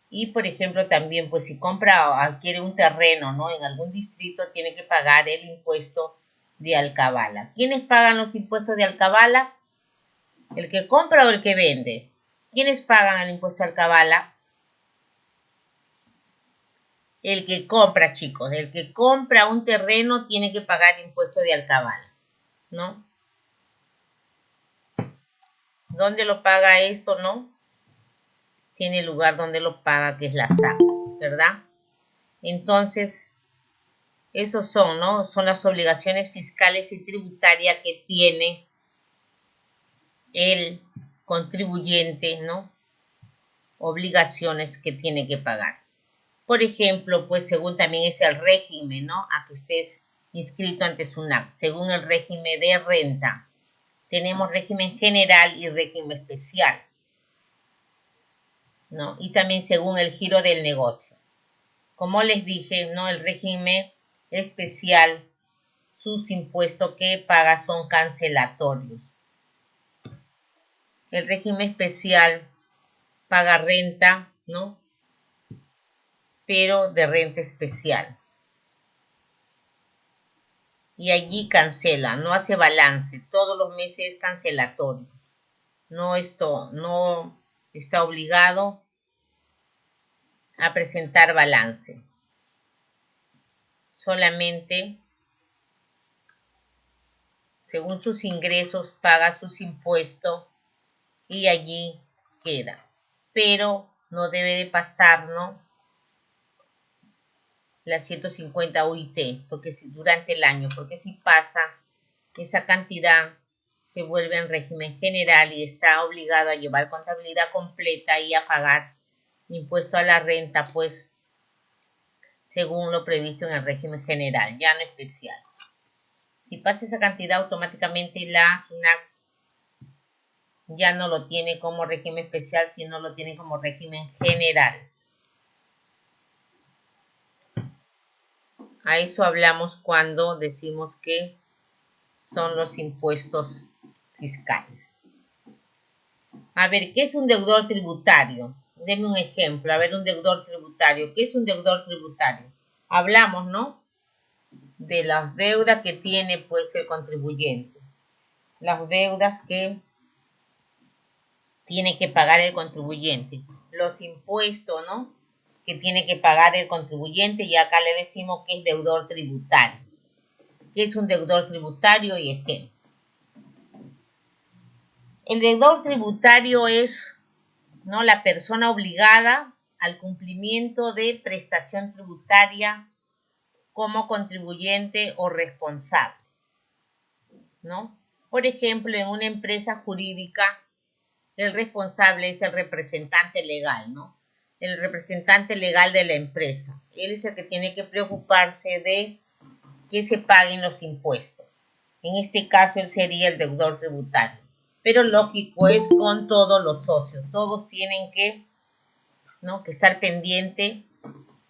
Y, por ejemplo, también, pues, si compra o adquiere un terreno, ¿no? En algún distrito, tiene que pagar el impuesto de alcabala. ¿Quiénes pagan los impuestos de alcabala? ¿El que compra o el que vende? ¿Quiénes pagan el impuesto de alcabala? El que compra, chicos. El que compra un terreno tiene que pagar impuesto de alcabala, ¿no? ¿Dónde lo paga esto, no? Tiene lugar donde lo paga, que es la SAC, ¿verdad? Entonces, Esos son, ¿no? Son las obligaciones fiscales y tributarias que tiene el contribuyente, ¿no? Obligaciones que tiene que pagar. Por ejemplo, pues según también es el régimen, ¿no? A que estés inscrito ante SUNAT. Según el régimen de renta, tenemos régimen general y régimen especial, ¿no? Y también según el giro del negocio. Como les dije, ¿no? El régimen especial, sus impuestos que paga son cancelatorios. El régimen especial paga renta, ¿no? Pero de renta especial. Y allí cancela, no hace balance. Todos los meses es cancelatorio. No está obligado a presentar balance. Solamente según sus ingresos paga sus impuestos y allí queda. Pero no debe de pasar, ¿no? Las 150 UIT, porque si durante el año, porque si pasa esa cantidad se vuelve en régimen general y está obligado a llevar contabilidad completa y a pagar impuesto a la renta, pues según lo previsto en el régimen general, ya no especial. Si pasa esa cantidad, automáticamente la SUNAT ya no lo tiene como régimen especial, sino lo tiene como régimen general. A eso hablamos cuando decimos que son los impuestos fiscales. A ver, ¿qué es un deudor tributario? Deme un ejemplo. A ver, un deudor tributario. ¿Qué es un deudor tributario? Hablamos, ¿no? De las deudas que tiene, pues, el contribuyente. Las deudas que tiene que pagar el contribuyente. Los impuestos, ¿no? Que tiene que pagar el contribuyente, y acá le decimos que es deudor tributario. ¿Qué es un deudor tributario y ejemplo? El deudor tributario es, ¿no?, la persona obligada al cumplimiento de prestación tributaria como contribuyente o responsable, ¿no? Por ejemplo, en una empresa jurídica, el responsable es el representante legal, ¿no? El representante legal de la empresa. Él es el que tiene que preocuparse de que se paguen los impuestos. En este caso, él sería el deudor tributario. Pero lógico es con todos los socios. Todos tienen que, ¿no?, que estar pendiente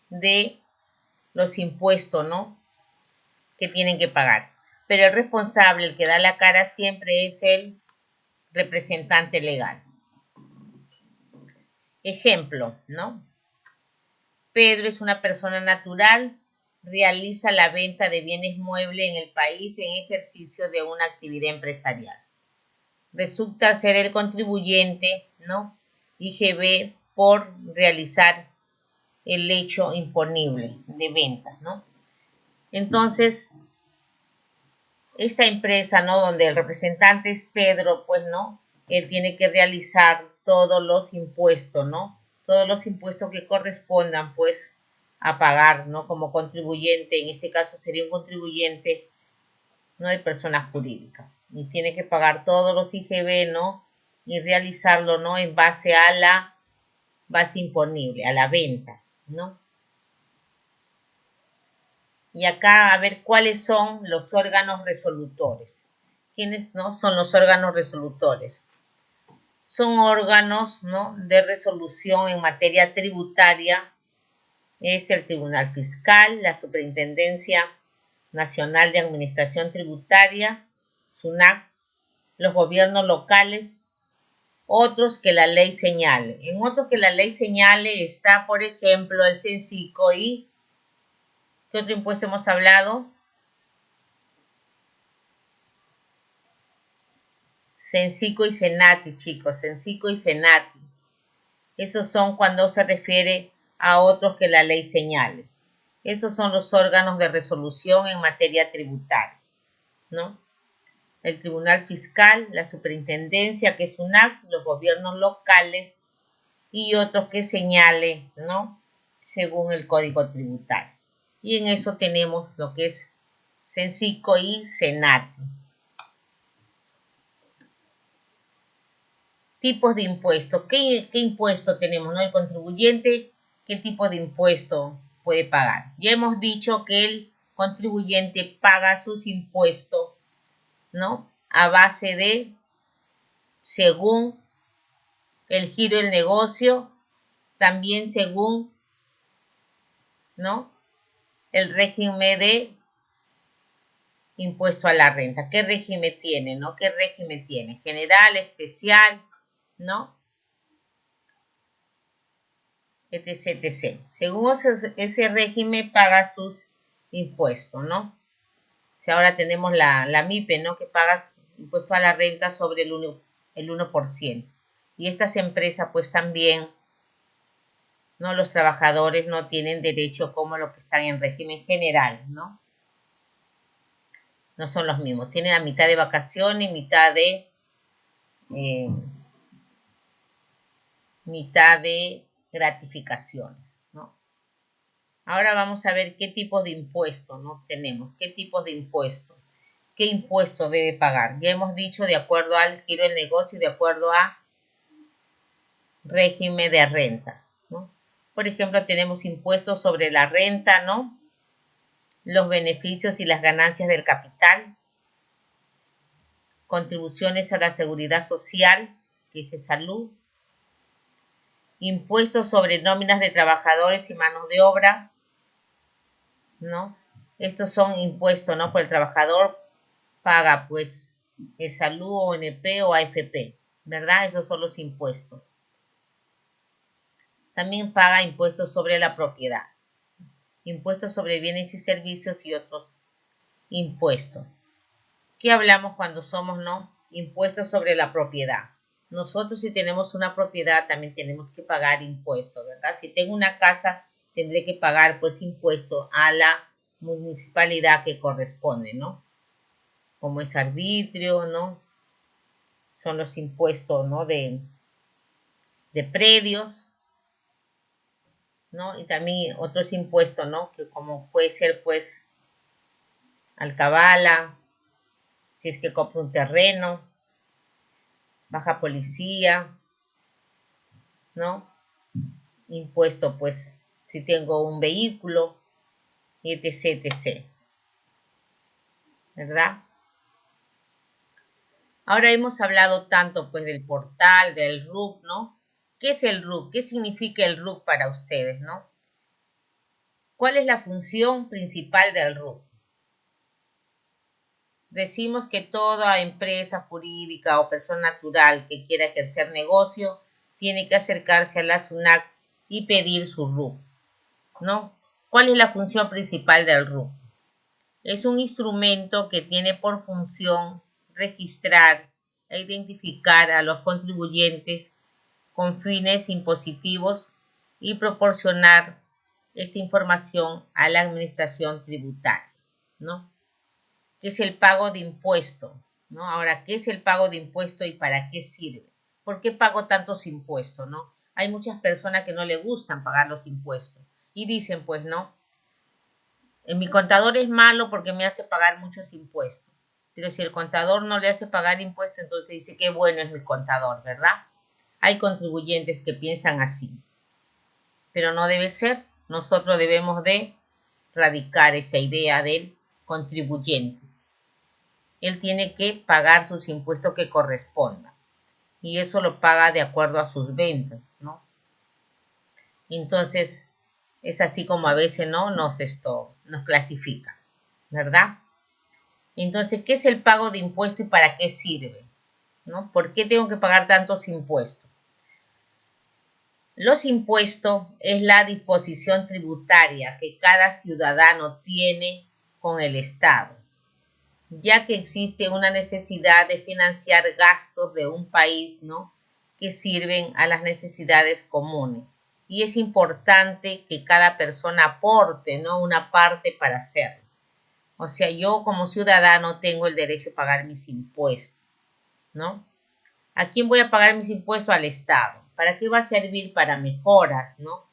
de los impuestos, ¿no?, que tienen que pagar. Pero el responsable, el que da la cara siempre es el representante legal. Ejemplo, ¿no? Pedro es una persona natural, realiza la venta de bienes muebles en el país en ejercicio de una actividad empresarial. Resulta ser el contribuyente, ¿no?, IGB por realizar el hecho imponible de venta, ¿no? Entonces, esta empresa, ¿no?, donde el representante es Pedro, pues, ¿no?, él tiene que realizar todos los impuestos, ¿no? Todos los impuestos que correspondan, pues, a pagar, ¿no?, como contribuyente. En este caso sería un contribuyente, no de persona jurídica. Y tiene que pagar todos los IGB, ¿no?, y realizarlo, ¿no?, en base a la base imponible, a la venta, ¿no? Y acá a ver cuáles son los órganos resolutores. ¿Quiénes, no, son los órganos resolutores? Son órganos, ¿no?, de resolución en materia tributaria. Es el Tribunal Fiscal, la Superintendencia Nacional de Administración Tributaria, SUNAT, los gobiernos locales, otros que la ley señale. En otros que la ley señale está, por ejemplo, el CENSICO y... ¿qué otro impuesto hemos hablado? CENSICO y SENATI, chicos, CENSICO y SENATI. Esos son cuando se refiere a otros que la ley señale. Esos son los órganos de resolución en materia tributaria, ¿no? El Tribunal Fiscal, la Superintendencia, que es SUNAT, los gobiernos locales y otros que señale, ¿no?, según el Código Tributario. Y en eso tenemos lo que es Censico y Senati. Tipos de impuestos. ¿Qué impuesto tenemos, no? El contribuyente, ¿qué tipo de impuesto puede pagar? Ya hemos dicho que el contribuyente paga sus impuestos, ¿no? A base de, según el giro del negocio, también según, ¿no?, el régimen de impuesto a la renta. ¿Qué régimen tiene, no? ¿Qué régimen tiene? General, especial, ¿no? Etc, etc. Según ese régimen paga sus impuestos, ¿no? Si ahora tenemos la MIPE, ¿no?, que paga impuesto a la renta sobre el 1%. Y estas empresas pues también, ¿no?, los trabajadores no tienen derecho como los que están en régimen general, ¿no? No son los mismos. Tienen a mitad de vacaciones y mitad de gratificaciones, ¿no? Ahora vamos a ver qué tipo de impuesto, ¿no?, tenemos. ¿Qué tipo de impuesto? ¿Qué impuesto debe pagar? Ya hemos dicho de acuerdo al giro del negocio y de acuerdo a régimen de renta, ¿no? Por ejemplo, tenemos impuestos sobre la renta, ¿no?, los beneficios y las ganancias del capital, contribuciones a la seguridad social, que es salud, impuestos sobre nóminas de trabajadores y manos de obra, ¿no? Estos son impuestos, ¿no? Por el trabajador paga, pues, salud, ONP o AFP, ¿verdad? Esos son los impuestos. También paga impuestos sobre la propiedad, impuestos sobre bienes y servicios y otros impuestos. ¿Qué hablamos cuando somos, no? Impuestos sobre la propiedad. Nosotros, si tenemos una propiedad, también tenemos que pagar impuestos, ¿verdad? Si tengo una casa, tendré que pagar, pues, impuestos a la municipalidad que corresponde, ¿no? Como es arbitrio, ¿no? Son los impuestos, ¿no?, de predios, ¿no? Y también otros impuestos, ¿no?, que como puede ser, pues, alcabala, si es que compro un terreno, baja policía, ¿no? Impuesto, pues, si tengo un vehículo, etc, etc, ¿verdad? Ahora hemos hablado tanto, pues, del portal, del RUC, ¿no? ¿Qué es el RUC? ¿Qué significa el RUC para ustedes, no? ¿Cuál es la función principal del RUC? Decimos que toda empresa jurídica o persona natural que quiera ejercer negocio tiene que acercarse a la SUNAT y pedir su RUC, ¿no? ¿Cuál es la función principal del RUC? Es un instrumento que tiene por función registrar e identificar a los contribuyentes con fines impositivos y proporcionar esta información a la administración tributaria, ¿no? ¿Qué es el pago de impuesto? ¿No? Ahora, ¿qué es el pago de impuesto y para qué sirve? ¿Por qué pago tantos impuestos, no? Hay muchas personas que no le gustan pagar los impuestos y dicen, pues, no, mi contador es malo porque me hace pagar muchos impuestos. Pero si el contador no le hace pagar impuestos, entonces dice, qué bueno es mi contador, ¿verdad? Hay contribuyentes que piensan así, pero no debe ser. Nosotros debemos de radicar esa idea del contribuyente. Él tiene que pagar sus impuestos que correspondan. Y eso lo paga de acuerdo a sus ventas, ¿no? Entonces, es así como a veces, ¿no?, nos clasifica, ¿verdad? Entonces, ¿qué es el pago de impuestos y para qué sirve, ¿no? ¿Por qué tengo que pagar tantos impuestos? Los impuestos es la disposición tributaria que cada ciudadano tiene con el Estado, ya que existe una necesidad de financiar gastos de un país, ¿no?, que sirven a las necesidades comunes. Y es importante que cada persona aporte, ¿no?, una parte para hacerlo. O sea, yo como ciudadano tengo el derecho a pagar mis impuestos, ¿no? ¿A quién voy a pagar mis impuestos? Al Estado. ¿Para qué va a servir? Para mejoras, ¿no?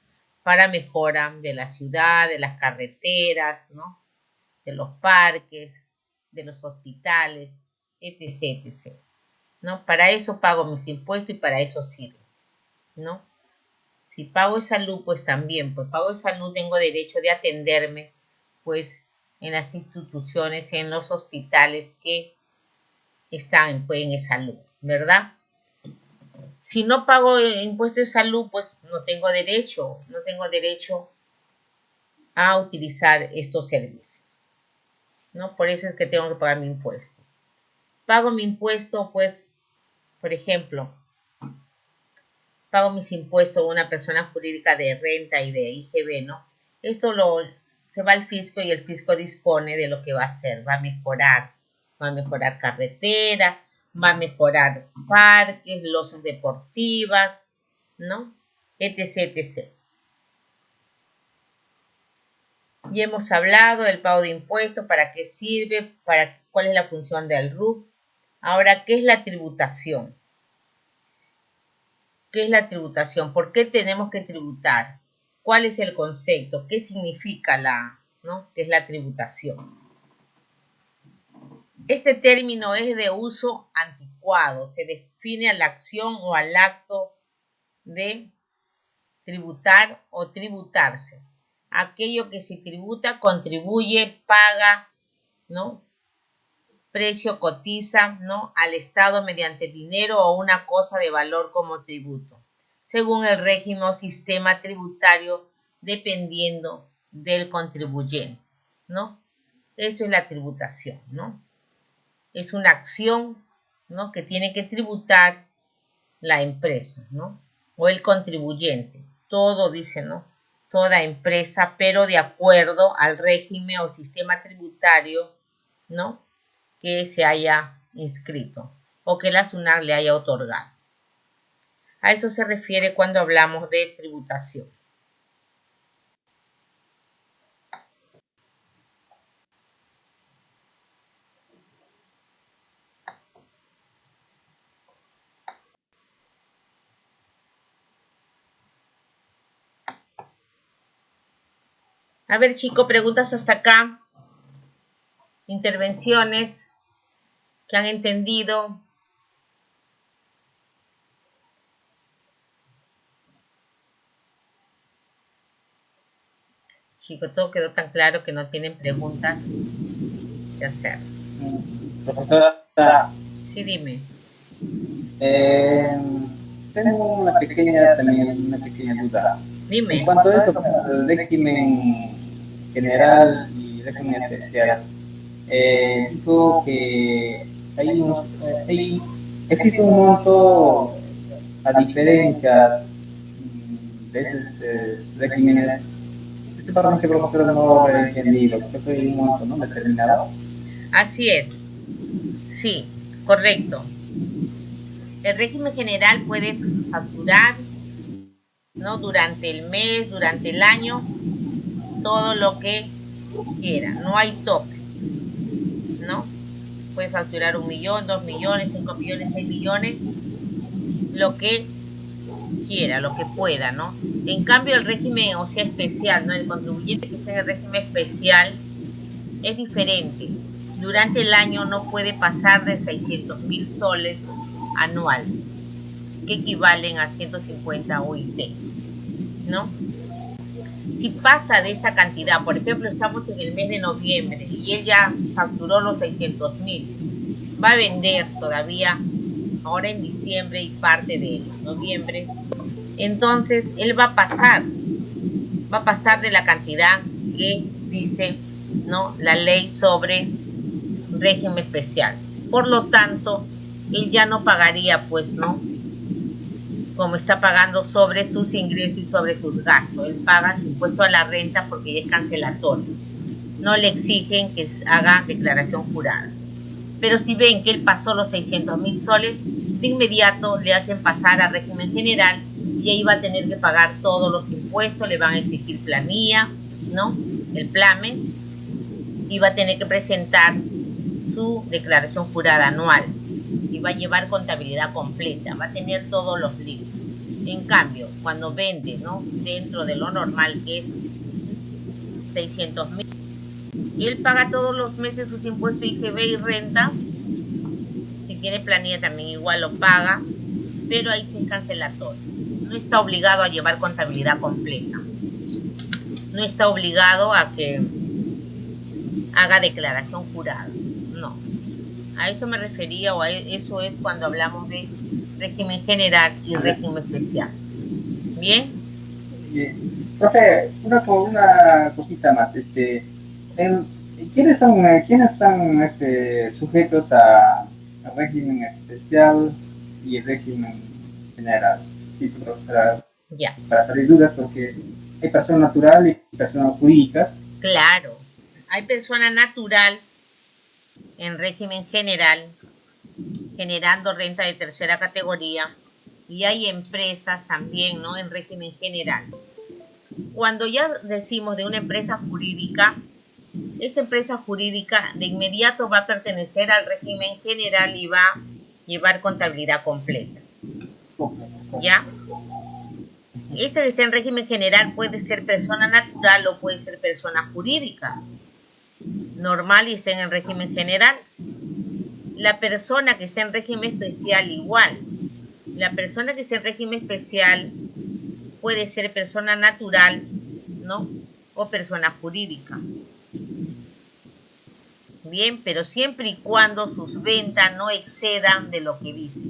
para mejora de la ciudad, de las carreteras, ¿no? De los parques, de los hospitales, etc., etc., ¿no? Para eso pago mis impuestos y para eso sirve, ¿no? Si pago de salud, pues también, pues pago de salud, tengo derecho de atenderme, pues, en las instituciones, en los hospitales que están, pues, en salud, ¿verdad? Si no pago impuesto de salud, pues no tengo derecho a utilizar estos servicios, ¿no? Por eso es que tengo que pagar mi impuesto. Pago mi impuesto, pues, por ejemplo, pago mis impuestos a una persona jurídica de renta y de IGB, ¿no? Esto se va al fisco y el fisco dispone de lo que va a hacer. Va a mejorar carreteras, va a mejorar parques, losas deportivas, ¿no? Etc., etc. Ya hemos hablado del pago de impuestos, para qué sirve, cuál es la función del RUC. Ahora, ¿qué es la tributación? ¿Qué es la tributación? ¿Por qué tenemos que tributar? ¿Cuál es el concepto? ¿Qué significa qué es la tributación? Este término es de uso anticuado. Se define a la acción o al acto de tributar o tributarse. Aquello que se tributa, contribuye, paga, ¿no? Precio, cotiza, ¿no? Al Estado mediante dinero o una cosa de valor como tributo, según el régimen o sistema tributario, dependiendo del contribuyente, ¿no? Eso es la tributación, ¿no? Es una acción, ¿no?, que tiene que tributar la empresa, ¿no? O el contribuyente. Todo dice, ¿no? Toda empresa, pero de acuerdo al régimen o sistema tributario, ¿no?, que se haya inscrito o que la SUNAT le haya otorgado. A eso se refiere cuando hablamos de tributación. A ver, chicos, preguntas hasta acá. Intervenciones que han entendido. Chicos, todo quedó tan claro que no tienen preguntas que hacer. Profesora, Sí, dime. tengo una pequeña duda. Dime. En cuanto a eso, el régimen general y régimen especial, dijo que existe un monto a diferencia de esos regímenes. Perdón, que profesor no he entendido, que fue un monto, ¿no?, determinado. Así es. Sí, correcto. El régimen general puede facturar, ¿no?, durante el mes, durante el año, todo lo que quiera. No hay tope, ¿no? Puede facturar 1 millón, 2 millones, 5 millones, 6 millones, lo que quiera, lo que pueda, ¿no? En cambio, el régimen, o sea, especial, ¿no?, el contribuyente que está en el régimen especial es diferente. Durante el año no puede pasar de 600.000 soles anual, que equivalen a 150 OIT, ¿no? Si pasa de esta cantidad, por ejemplo, estamos en el mes de noviembre y él ya facturó los 600.000, va a vender todavía ahora en diciembre y parte de noviembre, entonces él va a pasar de la cantidad que dice, ¿no?, la ley sobre régimen especial. Por lo tanto, él ya no pagaría, pues, ¿no?, como está pagando sobre sus ingresos y sobre sus gastos. Él paga su impuesto a la renta porque ya es cancelatorio. No le exigen que haga declaración jurada. Pero si ven que él pasó los 600.000 soles, de inmediato le hacen pasar a régimen general y ahí va a tener que pagar todos los impuestos, le van a exigir planilla, ¿no?, el PLAME, y va a tener que presentar su declaración jurada anual y va a llevar contabilidad completa, va a tener todos los libros. En cambio, cuando vende, ¿no? Dentro de lo normal, que es 600.000, él paga todos los meses sus impuestos IGB y renta. Si tiene planilla también igual lo paga, pero ahí sí es cancelatorio. No está obligado a llevar contabilidad completa. No está obligado a que haga declaración jurada. No. A eso me refería, o eso es cuando hablamos de régimen general y régimen especial. ¿Bien? Profe, una cosita más. ¿Quiénes están sujetos a régimen especial y régimen general? Sí, profesora, Ya. para salir dudas, porque hay personas naturales y personas jurídicas. Claro. Hay persona natural en régimen general, generando renta de tercera categoría, y hay empresas también, ¿no? En régimen general. Cuando ya decimos de una empresa jurídica, esta empresa jurídica de inmediato va a pertenecer al régimen general y va a llevar contabilidad completa. ¿Ya? Esta que está en régimen general puede ser persona natural o puede ser persona jurídica. Normal y está en el régimen general. La persona que está en régimen especial igual. La persona que está en régimen especial puede ser persona natural, ¿no? O persona jurídica. Bien, pero siempre y cuando sus ventas no excedan de lo que dice.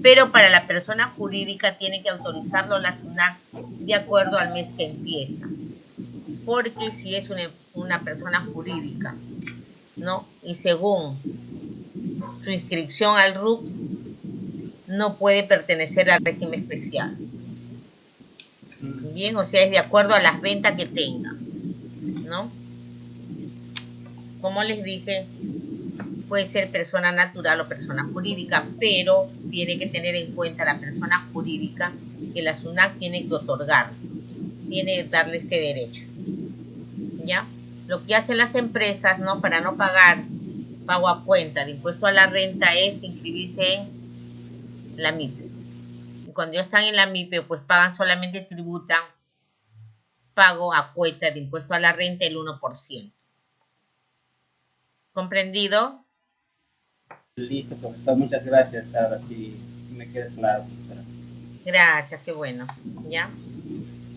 Pero para la persona jurídica tiene que autorizarlo la SUNAT de acuerdo al mes que empieza. Porque si es una persona jurídica, ¿no? Y según su inscripción al RUC, no puede pertenecer al régimen especial. Bien, o sea, es de acuerdo a las ventas que tenga, ¿no? Como les dije, puede ser persona natural o persona jurídica, pero tiene que tener en cuenta la persona jurídica que la SUNAT tiene que otorgar, tiene que darle este derecho. ¿Ya? Lo que hacen las empresas, ¿no? Para no pagar pago a cuenta de impuesto a la renta es inscribirse en la MIPE. Y cuando ya están en la MIPE, pues pagan solamente tributan pago a cuenta de impuesto a la renta el 1%. ¿Comprendido? Listo, profesor, muchas gracias. Ahora sí me queda claro, profesora. Gracias, qué bueno. ¿Ya?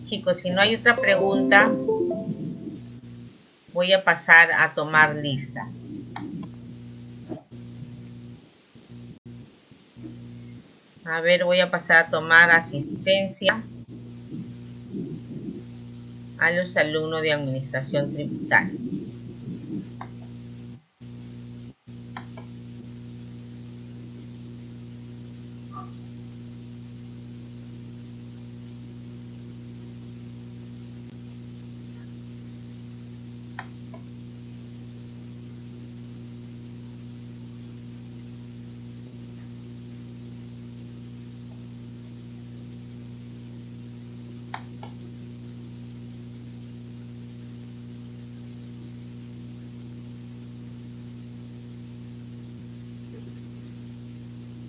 Chicos, si no hay otra pregunta, voy a pasar a tomar lista. A ver, voy a pasar a tomar asistencia a los alumnos de administración tributaria.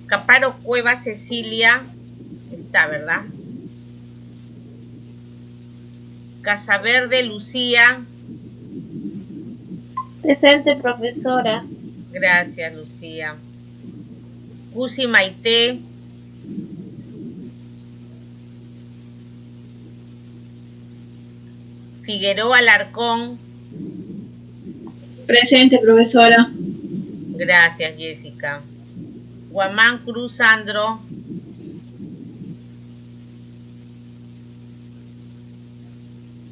Caparo Cueva Cecilia está, ¿verdad? Casaverde Lucía. Presente, profesora. Gracias, Lucía. Cusi Maite. Figueroa Alarcón. Presente, profesora. Gracias, Jessica. Guamán Cruz Sandro.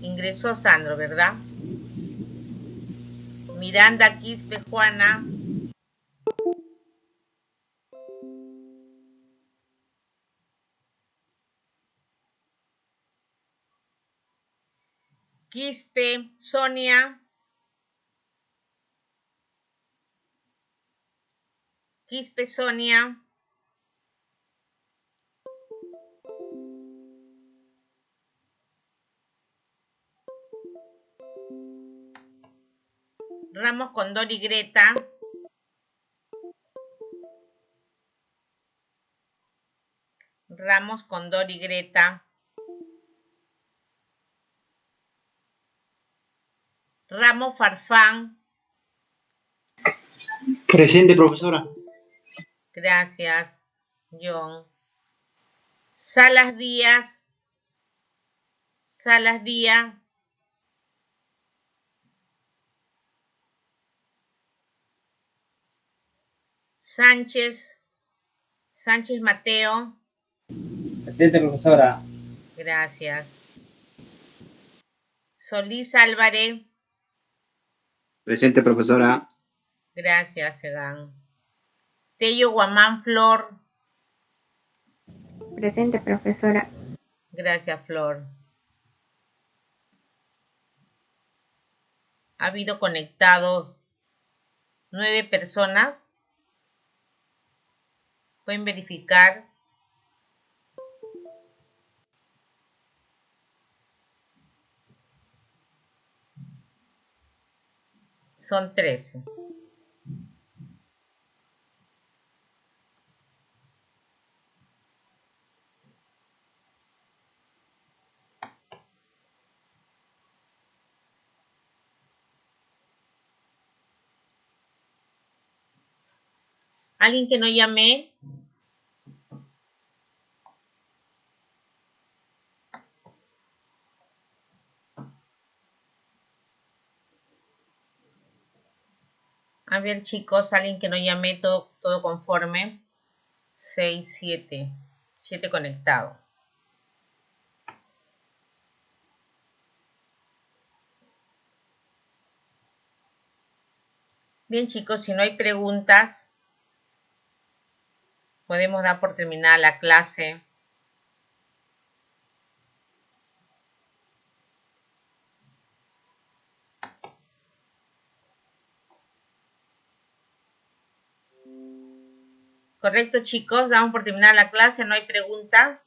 Ingresó Sandro, ¿verdad? Miranda Quispe Juana. Quispe Sonia. Quispe Sonia. Ramos Condori Greta. Ramos, Condor y Greta. Ramos, Farfán. Presente, profesora. Gracias, John. Salas Díaz. Salas Díaz. Sánchez. Sánchez Mateo. Presente, profesora. Gracias. Solís Álvarez. Presente, profesora. Gracias, Egan. Tello Guamán Flor. Presente, profesora. Gracias, Flor. Ha habido conectados 9 personas. Pueden verificar. Son 13. ¿Alguien que no llamé? A ver, chicos, alguien que no llamé, todo conforme. 6, 7. 7 conectados. Bien, chicos, si no hay preguntas, podemos dar por terminada la clase. Correcto, chicos, damos por terminada la clase, no hay pregunta.